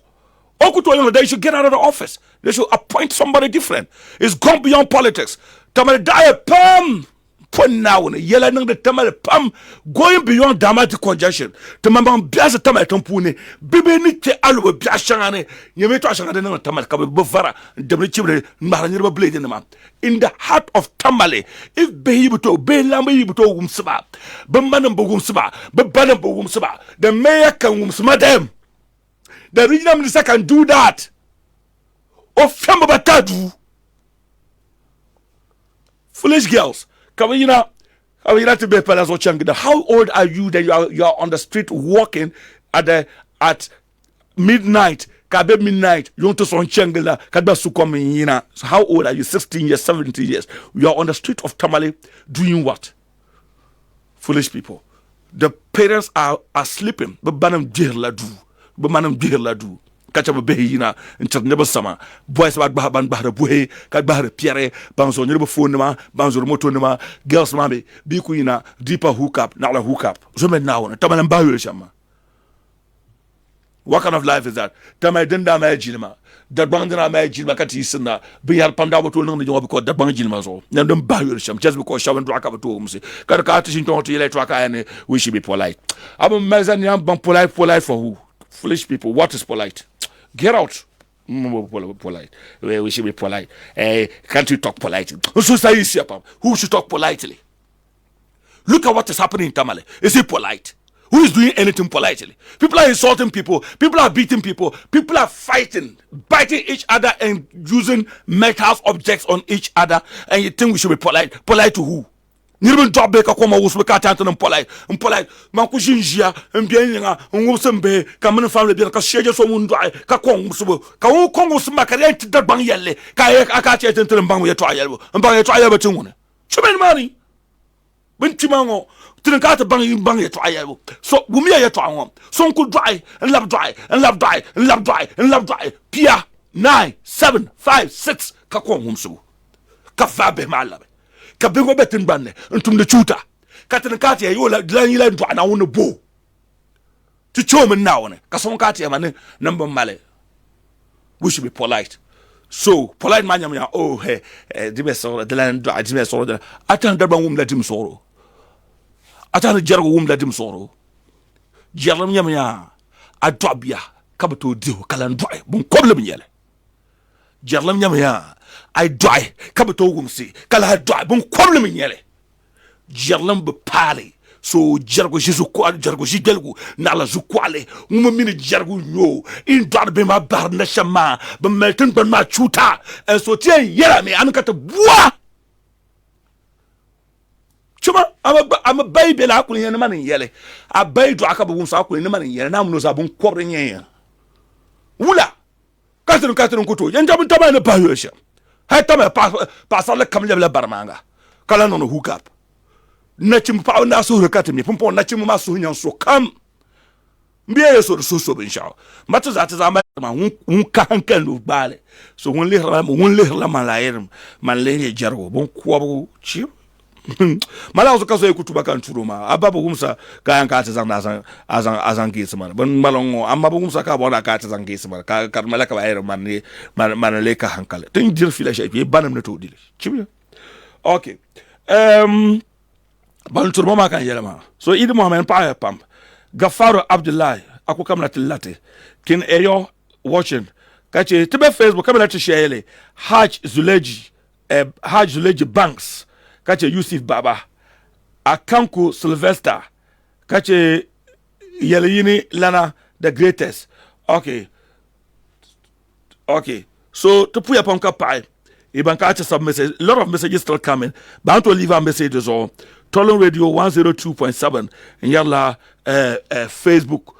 [SPEAKER 1] They should get out of the office. They should appoint somebody different. It's gone beyond politics. Tamale die pam. Put now in yelling the tamale pam going beyond dramatic congestion. Tamam biasa tamale tampune. Bibi ni te alwe biashangane. Yeme to ashangane na tamale kabe bufara. Demri chibre maranira blade in in the heart of Tamale. If behibuto be lambe yibuto wumsaba. Bembanam bogumsaba. Bebanam bogumsaba. The mayor can wumsaba them. The regional minister can do that. Of Famabatadu. Foolish girls. How old are you that you are on the street walking at midnight? Midnight, you want to son changela, so how old are you? 16 years, 17 years. You are on the street of Tamale doing what? Foolish people. The parents are sleeping, but banam dearladu. But manam dearladu. Catch up a behina and never summer. Boys about Bahaban Bahra Buhe, Kadbahra Pierre, Banzo Never Phonema, Banzo Motonema, Girls Mammy, Bikuina, deeper hookup, not a hookup. So now, Tamalan Bahu Shama. What kind of life is that? Tamay Denda Majilma, that Bandana Majilma Katisana, be had Pandawa to know the job because the Bangilmazo, then don't Bahu Sham, just because Shaman Draka to him. Got a cartish into electric and we should be polite. I'm a Mazanian polite for who? Foolish people. What is polite? Get out. Polite. We should be polite. Can't you talk politely? Who should talk politely? Look at what is happening in Tamale. Is it polite? Who is doing anything politely? People are insulting people. People are beating people. People are fighting, biting each other and using metal objects on each other. And you think we should be polite? Polite to who? Nirben job beka koma wusbe ka tantan polite man ku jinjia mbienga ngumsembe ka mun family bi ka sheje so mun dai ka kon musubo ka won kon musuma ka rent da bang yelle ka aka che tentan bang ye to ayelbo bang ye to ayelbo tinune chumen mani bintimango tin ka ta bang ye to ayelbo so gumi ye to anwo so ku dai and love dai and love dai and love dai and love dai pia 9 7 5 6 ka kon musubo ka fa be malabe kabingo betin banne ntum de chuta katin kati ya yola glan yila ndo ana wono bo ti chomen na wona kason kati ya mane number male. We should be polite. So polite manyam ya oh he dibe so de lan do dibe so de atan darban wum latim soro atan jargo wum latim soro jaram nyam ya adobia kabato dio kalan do bon problem yele jarlam nyam ya I die. Kabato wumsi. Kala die. Bon problem yele. Jarlam be pali. So jargo jesu kwa jargo jidelgu na la zukwale. Mini jargo nyo. In dad be ma bar na shama. Be melton ben ma chuta. And so tie yela me ankata bwa. Chuma I'm a baby la akuli yana man yele. A baby do akaba wumsa akuli na man yele. Na mno sa bon kobre nyenya. Wula. Katun kuto. Yanja bin taba na bayosha. Hey, Tama, pass all the Kamila Barmanga. Kalan on a hookup. Nachim Pound Nasu Katimi, Pumpo Nachima Suyan so come. Be a sort of so in show. Much as that is a man who can't look bad. So one little Malayan, Malay Jargo, won't quarrel cheap. Malazo kaso kutuba kan turuma ababu gumsa kayan ka tazang azang gisman ban malongo amma gumsa ka bona ka tazang gisman ka malaka ba ayro man le ka hankale tin dir fila shay bi banam na to dile chibi okay ban turuma ma kan yelama so idi mohamed pa pam Gafaru Abdullahi ako kamna tilate kin eyo watching kache tibe Facebook kamna to share Haj Zuleji Haj Leji Banks kache Yusuf Baba Akanku Sylvester kache Yelini Lana the greatest. Okay, so to put upon Kapai Ibanka some message, a lot of messages still coming, but I want to leave our messages on Tolan Radio 102.7 and yalla Facebook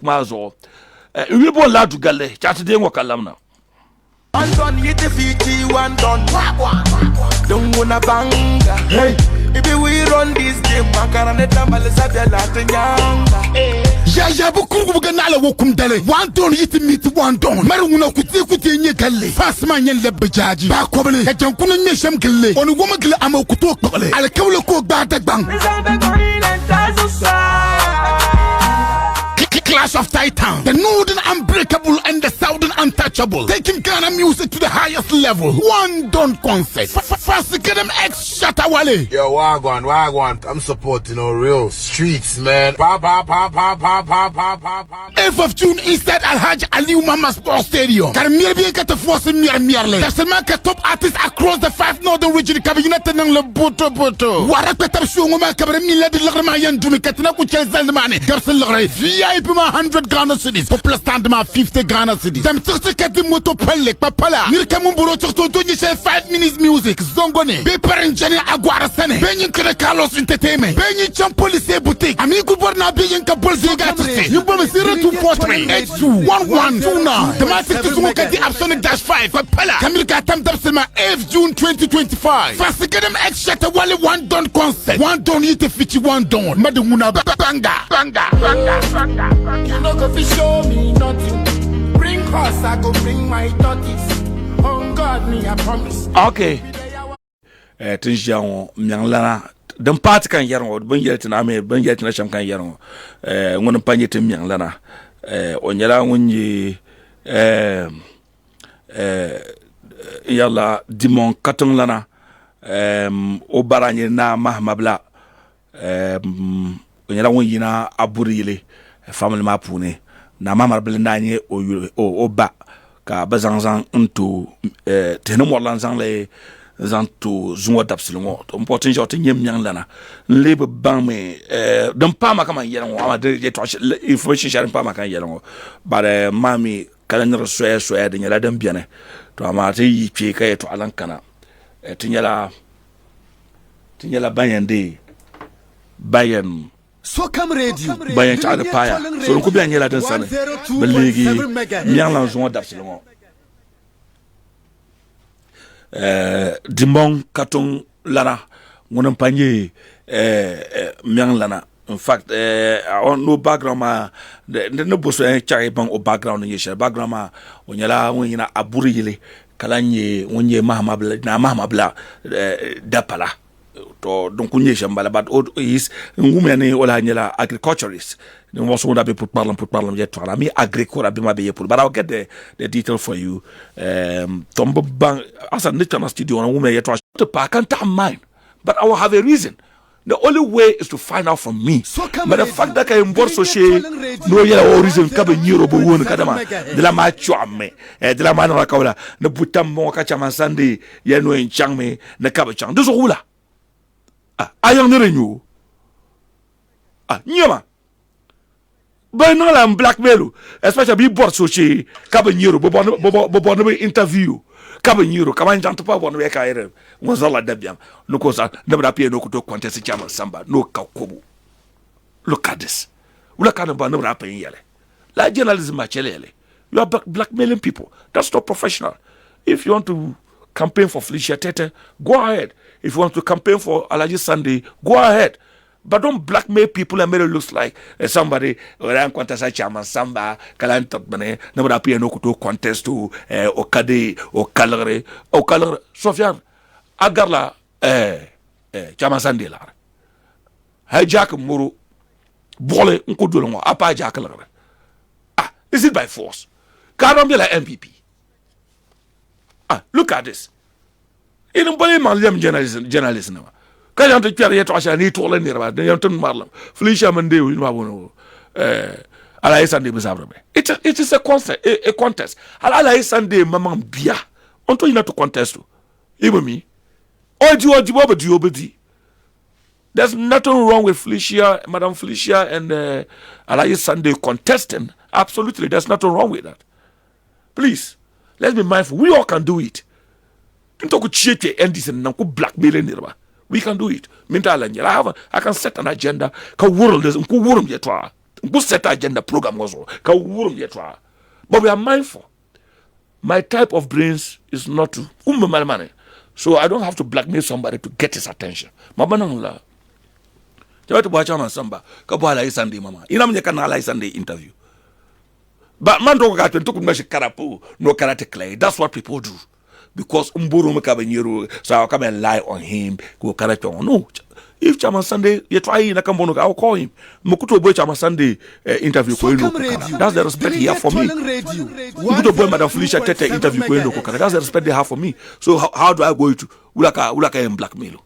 [SPEAKER 1] mazo we bo la du galle chat de ngo kalamna
[SPEAKER 2] One done, you defeat you, one done. Don't wanna banga. Hey, if we run this game, Macaraneta Malazabia Latanyanga.
[SPEAKER 3] Ya bukungu ganala wokum dale. One don eat meat one don. Maruna kuti nye galle. Fast man yen le bajaji. Ba kobele. Ka jankuna nye sham galle. Onu woma galle ama kuto kobele. Ala kawle ko ba dag bang. Clash of Titans, the Northern Unbreakable and the Southern Untouchable, taking Ghana music to the highest level. One done concert. First get them X Shatawale.
[SPEAKER 4] Yo, wagwan. I'm supporting real streets, man.
[SPEAKER 3] 8th of June inside Alhaji Aliu Mama Sports Stadium. Karmirbi get the force in Mirle. That's the man top artists across the 5 Northern region. Cabinet and the Boto. Warak Petab Shungoma Cabremila de Lagamayan to me Katina Kuchel Garcel VIP 100 Ghana cities. Popular stand 50 Ghana cities. Them 30 Kati Moto Pelek Papala. Nirkamumburo Chokto 5 minutes music. Zongone. Beper and Jenny Aguara Sene. Benyin Carlos Entertainment. Benyin Champolice Boutique. Amigo Borna Benyin Kabul Zigati. You bomb 0243 821129. The master to Sumokati Absolute -5. Papala. Kamilka Tam Dabsema 8th June 2025. First get them X Shatawale one done concert. One done eat a fichi one done. Madumuna Banga.
[SPEAKER 2] You know go fi show me nothing. Bring horse, I go bring my tortoise. On God me I promise.
[SPEAKER 1] Okay tinjao myangla dan party kan yaron ban yelti na me ban yelti na sham kan yaron ngon panye tim myangla na onyala wonyi yalla dimon katon lana o baranye na mahmabla onyala wonyi na aburile family mapune na mama blendanye o ba ka bazanzan into teno molanzan le zanto zunwa dapsilongo to important jot nyem nyang lana lebe bangme don pama kama yelon ama de to information sharing pama kan yelon bare mami kalendar soya de nyala dan biane to ama te yi pie kay to alankana tinyala bayan
[SPEAKER 5] Sokam Radio
[SPEAKER 1] bayan cha da paya so ko bian yela dan sane belegi nyang lan zunwa dapsilongo dimbong katung lana ngonon panye myang lana in fact on no background ma no boso chari bang o background ni share background ma onyala wonyina aburi yele kalanye wonye mahamabla dapala to donc kunye shambala but is ngumene wala nyela agriculturist no was won't be put parlam yet to me agricole be ma be put but I'll get the detail for you tombo bang as a national studio on woman yet to park and mine but I will have a reason. The only way is to find out from me. But the fact that I am born so she no yellow reason kabe nyiro bo won kadama de la ma chwame de la ma na kawla na butam mo ka chama sande ye no en changme na kabe chang do so hula ayang ne renyu nyama ba no la blackmail especially be born so she kabe nyiro bo no interview kabe nyiro kama njanto pa bono we kaire wazala dabiam no ko sa dabra pie no ko to contest chama samba no ka kobu look at this ula kana ba no rapa yele la journalism machele you are blackmailing people. That's not professional. If you want to campaign for Felicia Tete, go ahead. If you want to campaign for Alaji Sunday, go ahead. But don't blackmail people and make it look like somebody ran contest chairman samba kalantot bane never appear no to contest to okade or kalare Sofian agarla chairman Sunday la hijack muru bole nkudulongo apa jack la is it by force? Can't be like MPP. Look at this. In a body man journalism. Can you tell me to need to learn about the Yonton Marlam? Felicia Mande, Alay Sunday Bazabre. It is a contest. Alay Sunday, Mamma Bia. Onto you not to contest. Even me. Obedi. There's nothing wrong with Felicia, Madam Felicia, and Alaye Sunday contesting. Absolutely, there's nothing wrong with that. Please, let's be mindful. We all can do it. We can do it. I can set an agenda. Set an agenda program also. But we are mindful. My type of brains is not to money. So I don't have to blackmail somebody to get his attention. Mama to watch on Samba, Kabala Sunday, Mama. Inam Sunday interview. But man don't got to measure karapu, no karate clay. That's what people do. Because Umburu Makabanyiru, so I'll come and lie on him, go karate on. No. If Chama Sunday, you try in a Kambono, I'll call him. Mokuto Boy Chama Sunday interview. That's the respect he have for me. Mokuto Boy Madam Felicia Tete interview. That's the respect they have for me. So how do I go to Ulaka and blackmail?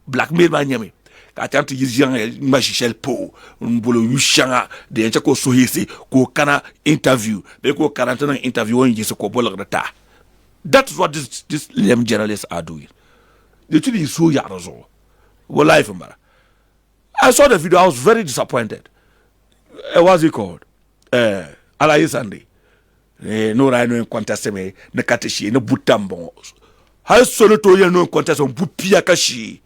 [SPEAKER 1] Blackmail my nyame. I can't use young Mashishel Po, Mbolo Yushanga, the Enchako Suhisi, ko kana interview, they go quarantine interview in Jisokobolata. That's what these lame journalists are doing. The truth is so yarzo. Well, life, I saw the video, I was very disappointed. What's it called? Alaye Sunday. No, I know in contest me, Nakatishi, no Butambo. How solo to you know contest on Bupiakashi?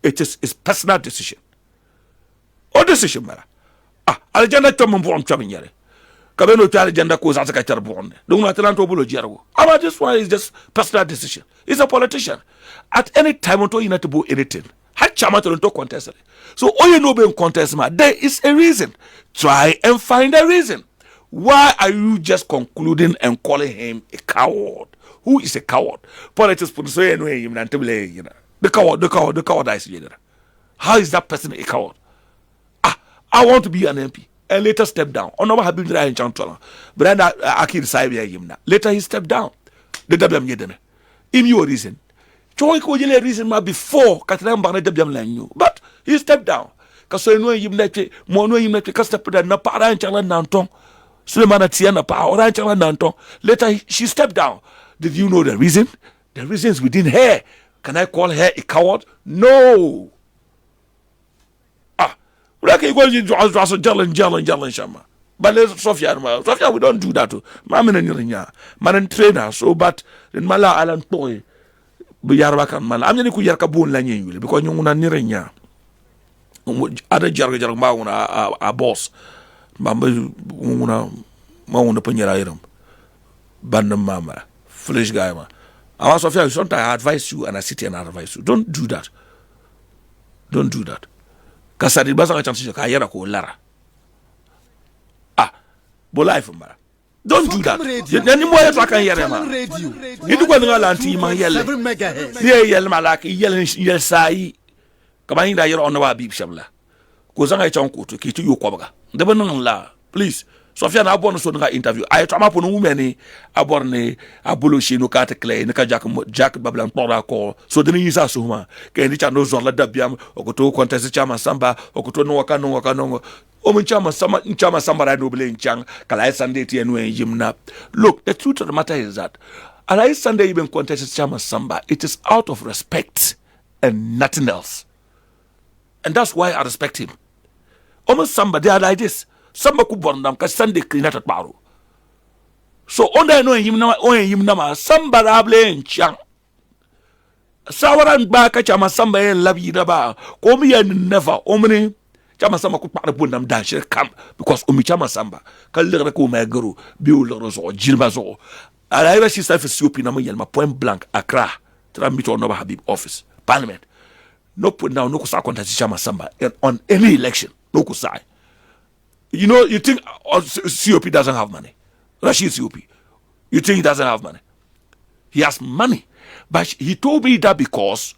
[SPEAKER 1] It is his personal decision. Or decision, man. Alexander Tomon born Chaminiere. Cabeno Alexander Cos as a catcher born. Don't let Atlanto Bolo Jero. About this one is just personal decision. He's a politician. At any time, until you not to do anything. Had Chamato to contest. So, all you know being contest, man, there is a reason. Try and find a reason. Why are you just concluding and calling him a coward? Who is a coward? Politics put so anyway, you know. The coward I see. How is that person a coward? I want to be an MP and later step down. On number have been in Chantona. But I can't decide him now. Later he stepped down. The WM Yedene. In your reason. Joy could reason before Catherine Barnet WM Lanyu. But he stepped down. Because so know him let more know him let because step down na para and chalan nanton. Sulemana Tiana power and chalan nanton. Later she stepped down. Did you know the reason? The reason is within her. Can I call her a coward? No. Like you go to Jalan Shama. But Sophia, we don't do that. Mamma and Yurinya, man and trainer, so but in Mala Island Toy, Buyarbakan Mal. I'm going to Yakabun Lanyu because you want Nirinya. Other Jargamauna, a boss. Mamma Punyaram. Bandam Mama, foolish guy. I was Sophia, sometimes I advise you and I sit here and I advise you. Don't do that. Don't do that. Because I did not chance to Kayara ko Lara. Life, man. Don't do that. Any more you can hear him. You do go to Lanti, my yellow. Yeah, yellow malaki, yellow sai. Come in there on our beep shamla. Kozanga chonko to Kitu Yokobaga. The Banala, please. Sophia na born so nga interview. I try ma pono women aborne aboloshi no kate clay na Jack Bablan Tora call. So the news are so ma. Can it no zola dabiam okoto contest chama samba okoto no waka no. Omun chama samba no blame chang Kalai Sunday ti enu yimna. Look, the truth of the matter is that Kalai Sunday even contest chama samba. It is out of respect and nothing else. And that's why I respect him. Almost samba they are like this. Samba ku borndam ka Sunday cleaner baro. So onda no him nama samba rable chang. Sawaran ba ka chama samba labi ba. Komi never omni chama samba ku para bundam dash camp because omi chama samba ka lere ko maguru bi o loro so jilba so. Ala ira si self COP na mo yelma point blank Accra. Tram meet on Habib office parliament. No put now no ko sa contest chama samba on any election no ko sai. You know, you think COP doesn't have money. Rashid COP. You think he doesn't have money. He has money. But he told me that because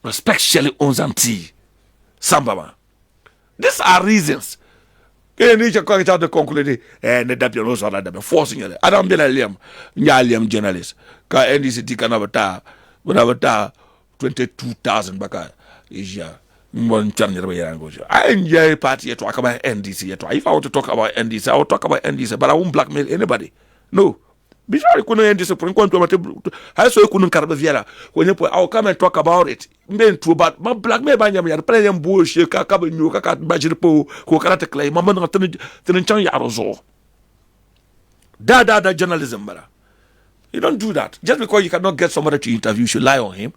[SPEAKER 1] respect Shelley owns tea. Sambama. These are reasons. And you can out the conclude and the deputy knows what I'm forcing you. I don't be a Liam journalist. Because NDC can have a 22,000 baka is ya. I enjoy party to talk about NDC. If I want to talk about NDC, I will talk about NDC, but I won't blackmail anybody. No. Before you couldn't discipline, I saw you couldn't carve Viera. When you I'll come and talk about it. Then true, but my black man by me, playing bullshit, Kaka, you cat, Bajipo, who cannot claim, Mamma, Tinchan Yarozo. That journalism, brother. You don't do that. Just because you cannot get somebody to interview, you should lie on him.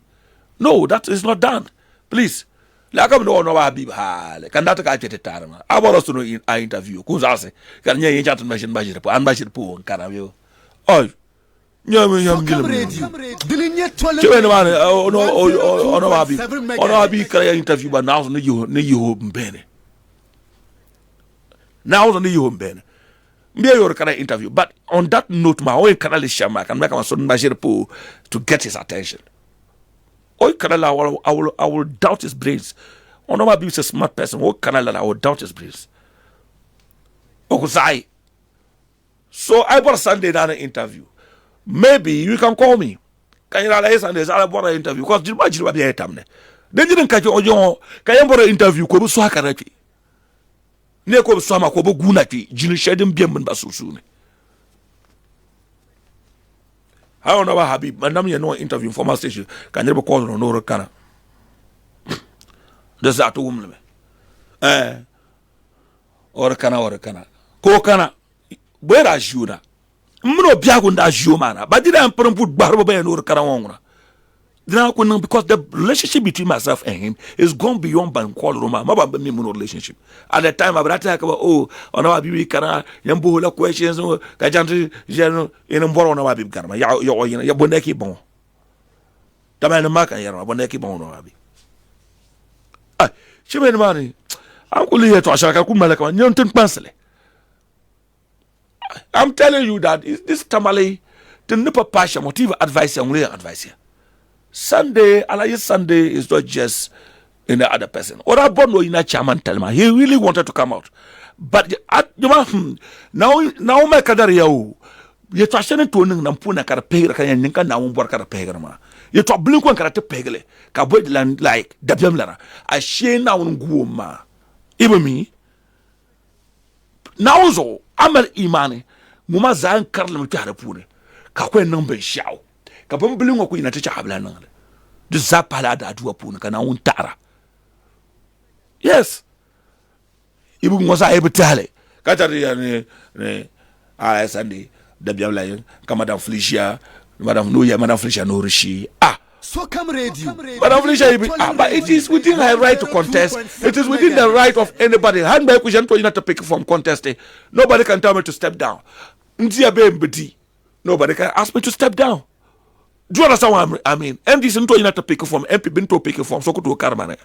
[SPEAKER 1] No, that is not done. Please. Like I'm no I be can that guy get a time. I want us to know in I interview. Who's asking? Can you chat and mention Bajipo and Bajipo and Caravio? Oh, no, interview, but now you Bene. Now only you Ben. Be your kind of interview. But on that note, my own canal is Shamak and make a son Bajipo to get his attention. Oh, Canala, I will doubt his brains. Onoma is a smart person. Oh, Canala, I will doubt his brains. Oh, so I bought Sunday down an interview. Maybe you can call me. Can you realize Sundays? I bought an interview because you might be a time. They didn't catch you on your. Can you bought an interview? Kobu Swakarati. Neko Sama Kobu Gunati. Jini Shedim Biaman Basusune. I don't know what Habib. Madam, you know interview from our station. Can you ever call on no Kana? There's that woman. Or Kana. Kokana. Where are you now? Mno biagunda jumana, but didn't put barba and or carawanga. Because the relationship between myself and him is gone beyond Banqual Roma, Mabba relationship. At the time, I've attacked about on our baby cana, Yambula questions, Gajanti, General, in a more on our baby cana, your boneki bon. The man, the mark, and your boneki bon. Ah, she made money. Uncle here to Ashaka Kumalaka, Yonton Pansely. I'm telling you that this tamale, the Nipa Pasha motive advice and real advice here. Sunday, Alaye Sunday is not just in the other person. Or I born in a chairman tell me he really wanted to come out. But now my kadaria you trashing to nampuna kara pegre kan yanka na umbor kara pegre ma. You to blink one kara te pegle ka boy land like dabem lara. I share now nguoma. Even me. Now so amal imani muma zan karle mutare pune ka kwen number shaw ka bambilin ko ina tace habla nan du zapala da duwa pune kana untara yes ibu ngosa e betale ka tare ya ne ala sandi da biamla ka madam Felicia no rishi
[SPEAKER 2] So come radio.
[SPEAKER 1] Madam Felicia, but it is within her right to contest. It is within the right of anybody. Handbag question to you not to pick from contesting. Nobody can tell me to step down. Nobody can ask me to step down. Do you understand what I mean? MDC to you not to pick from MP been to pick from so to Karmana.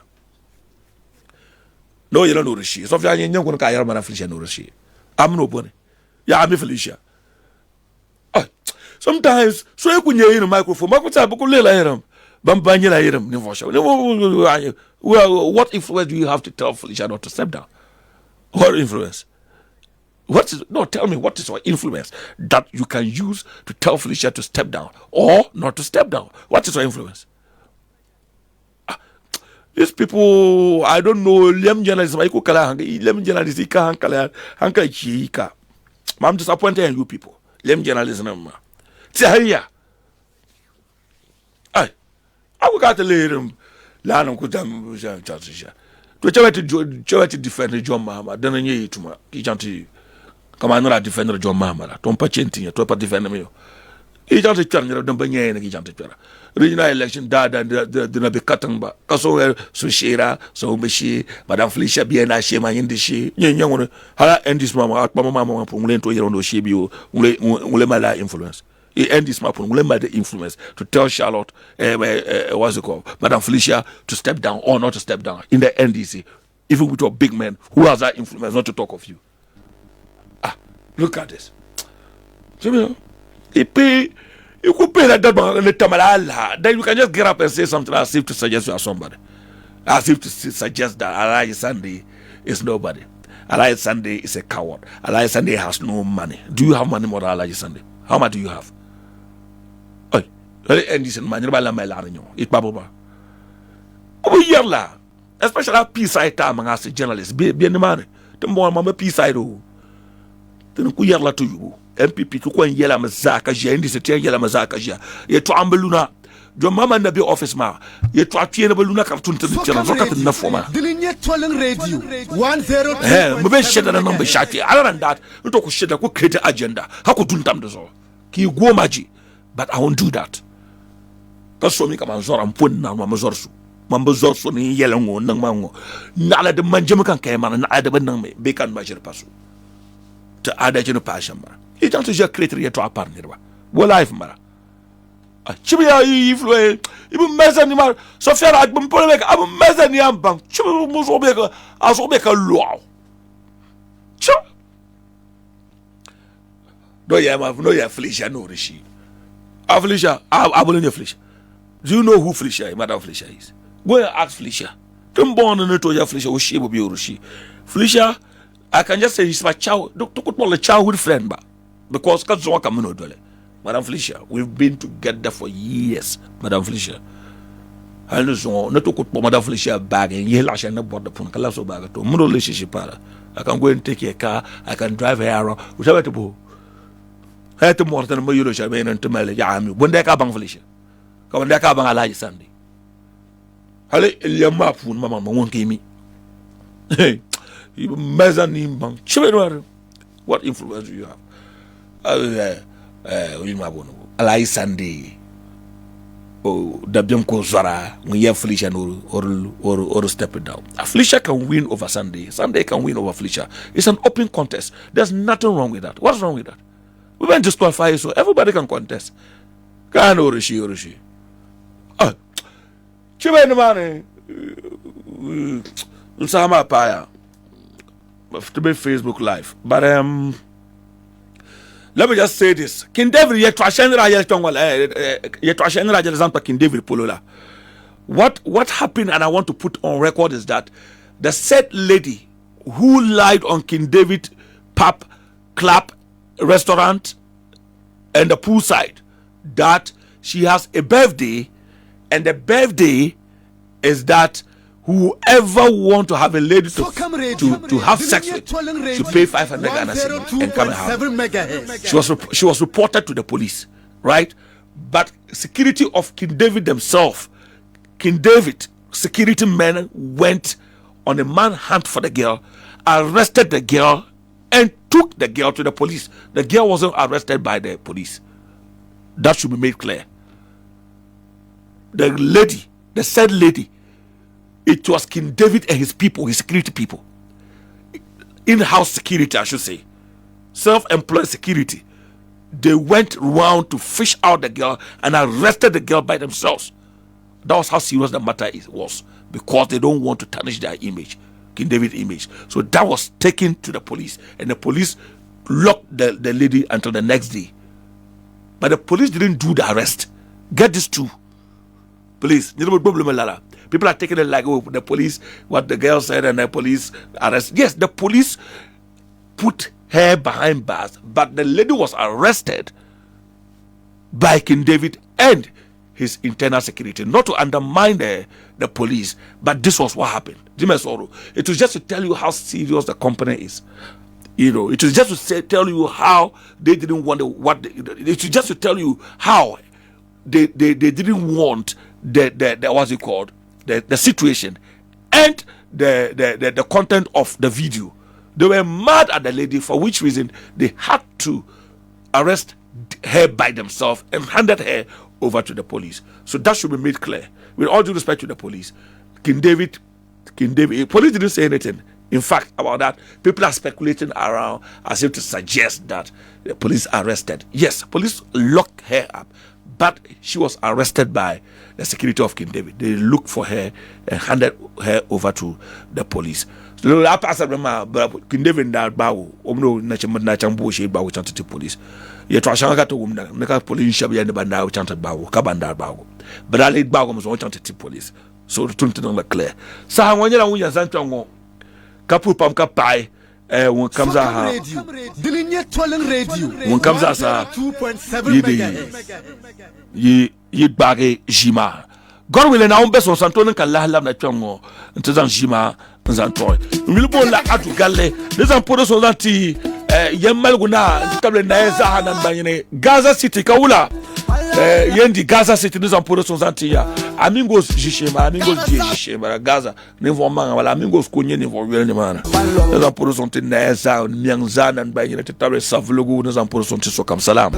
[SPEAKER 1] No, you don't know Rishi. So if you're going to carry Madam Felicia no Rishi. I'm nobody. Yeah, I'm Felicia. Sometimes, so you can hear in a microphone. What influence do you have to tell Felicia not to step down? What influence? Tell me what is your influence that you can use to tell Felicia to step down or not to step down? What is your influence? These people, I don't know. I'm disappointed in you people. Journalism. Tell I will got to lay him. Lanum could damn Chatsisha. To defend John Mama, then ye to my Kijanti. Come on, not defender John Mama. Don't patch anything, to defend me. He doesn't turn your Dumbany and Kijanti. Regional election died and the be cutting back. So Shira, so Beshi, Madame Felicia, be and I share my industry. Young one, how end this mama at Mama from Lento Yerono Shibu, Ulemala influence. He end this map on the influence to tell Charlotte, what's it called, Madame Felicia, to step down or not to step down in the NDC, even with your big man who has that influence, not to talk of you. Look at this. You could pay that Tamala, then you can just get up and say something as if to suggest you are somebody, as if to suggest that Alaye Sunday is nobody. Alaye Sunday is a coward. Alaye Sunday has no money. Do you have money more than Alaye Sunday? How much do you have? And this man, it's Bababa. Over here, especially peace side time, as a journalist, be the man. The more Mamma peace side, then Kuyala to you. MPP ko yela mazaka je indi se tie yela mazaka je ye to ambeluna jo mama na bi office ma ye to atie na beluna kartun te tena zo kat na foma
[SPEAKER 2] Dilinye tolling radio 102.
[SPEAKER 1] mo be sheda na number shati other than that to ko sheda ko create agenda ha ko duntam de zo ki go maji but I won't do that ka so mi ka man zora mpon na ma zorsu man ba zorsu ni yela ngo nang ma ngo na la de manjem kan kay man na ada ban nang me be kan majir pasu te ada jeno passion ma e tant je create ye to aparnir ba wo life mara chibi ya iflue ibu mezani ma so fiara ak bum poleme ka abu mezani am bang chibi mo so be ka aso be ka lo cho no ya Felicia no rishi Felicia abulu ne Felicia do you know who Felicia is? Madam Felicia is go and ask Felicia come born no to ya Felicia o she bo bi orushi Felicia I can just say he's my child to call a childhood friend ba because ka zo ka mo no dole Madam Felicia, we've been together for years, Madam Felicia. I know not to put Madam Felicia bag and yell I shall not board the Puncalaso bag to Mudo relationship. I can go and take a car, I can drive her around, whichever to go. I had to more than a Euro Shaman and to Mele Yami. When they come Felicia. Come on, they come on a Sunday. Hale Yama Pun, Mamma won't give me. Hey, you mezzanine bank. What influence do you have? Alai Sunday Dabium ko Zara when you Felicia or step it down. Felicia can win over Sunday. Sunday can win over Felicia. It's an open contest. There's nothing wrong with that. What's wrong with that? We won't disqualify you so everybody can contest. Can Orishi. Chiben money. Sama Paya. To be Facebook Live. But let me just say this. King David, King David Polola. What happened, and I want to put on record, is that the said lady who lied on King David pub, club, restaurant, and the poolside, that she has a birthday, and the birthday is that whoever want to have a lady to have sex with should pay 500 Ghana and come and have. She was reported to the police, right? But security of King David themselves, King David security men went on a manhunt for the girl, arrested the girl, and took the girl to the police. The girl wasn't arrested by the police. That should be made clear. The said lady, it was King David and his people, his security people. In-house security, I should say. Self-employed security. They went round to fish out the girl and arrested the girl by themselves. That was how serious the matter was. Because they don't want to tarnish their image, King David's image. So that was taken to the police. And the police locked the lady until the next day. But the police didn't do the arrest. Get this too. Police. People are taking it like, oh, the police, what the girl said, and the police arrest. Yes, the police put her behind bars, but the lady was arrested by King David and his internal security. Not to undermine the police, but this was what happened. It was just to tell you how serious the company is. It was just to tell you how they didn't want it was just to tell you how they didn't want the what's it called? The situation and the content of the video. They were mad at the lady, for which reason they had to arrest her by themselves and handed her over to the police. So that should be made clear. With all due respect to the police, King David, police didn't say anything. In fact, about that, people are speculating around as if to suggest that the police arrested. Yes, police locked her up, but she was arrested by the security of King David. They looked for her and handed her over to the police. So King David that bawo omno na chambo she bawo chanted police. Ye to ashanga to wumna neka police shabi and banda chanted bawo kabanda bawo. But I lead bawo mso chanted police. So tuntu na clear. Sa hangwanya la wunya zantongo kapu pam kapai when comes out when comes out 2.7 yi bage jima God will na umbe so santo kan la na twango ntezan jima nzantoy milbo la atu galle des en podo so zanti yemal guna table na eza hanan banyene Gaza City kawula yendi Gaza City nous en pourrons son antia amigos jishema amigos jishema Gaza ne vont manga wala amigos konye ne vont wel ne mana nous en pourrons son na eza nyangza nan banyene table savlogo nous en pourrons son so comme salam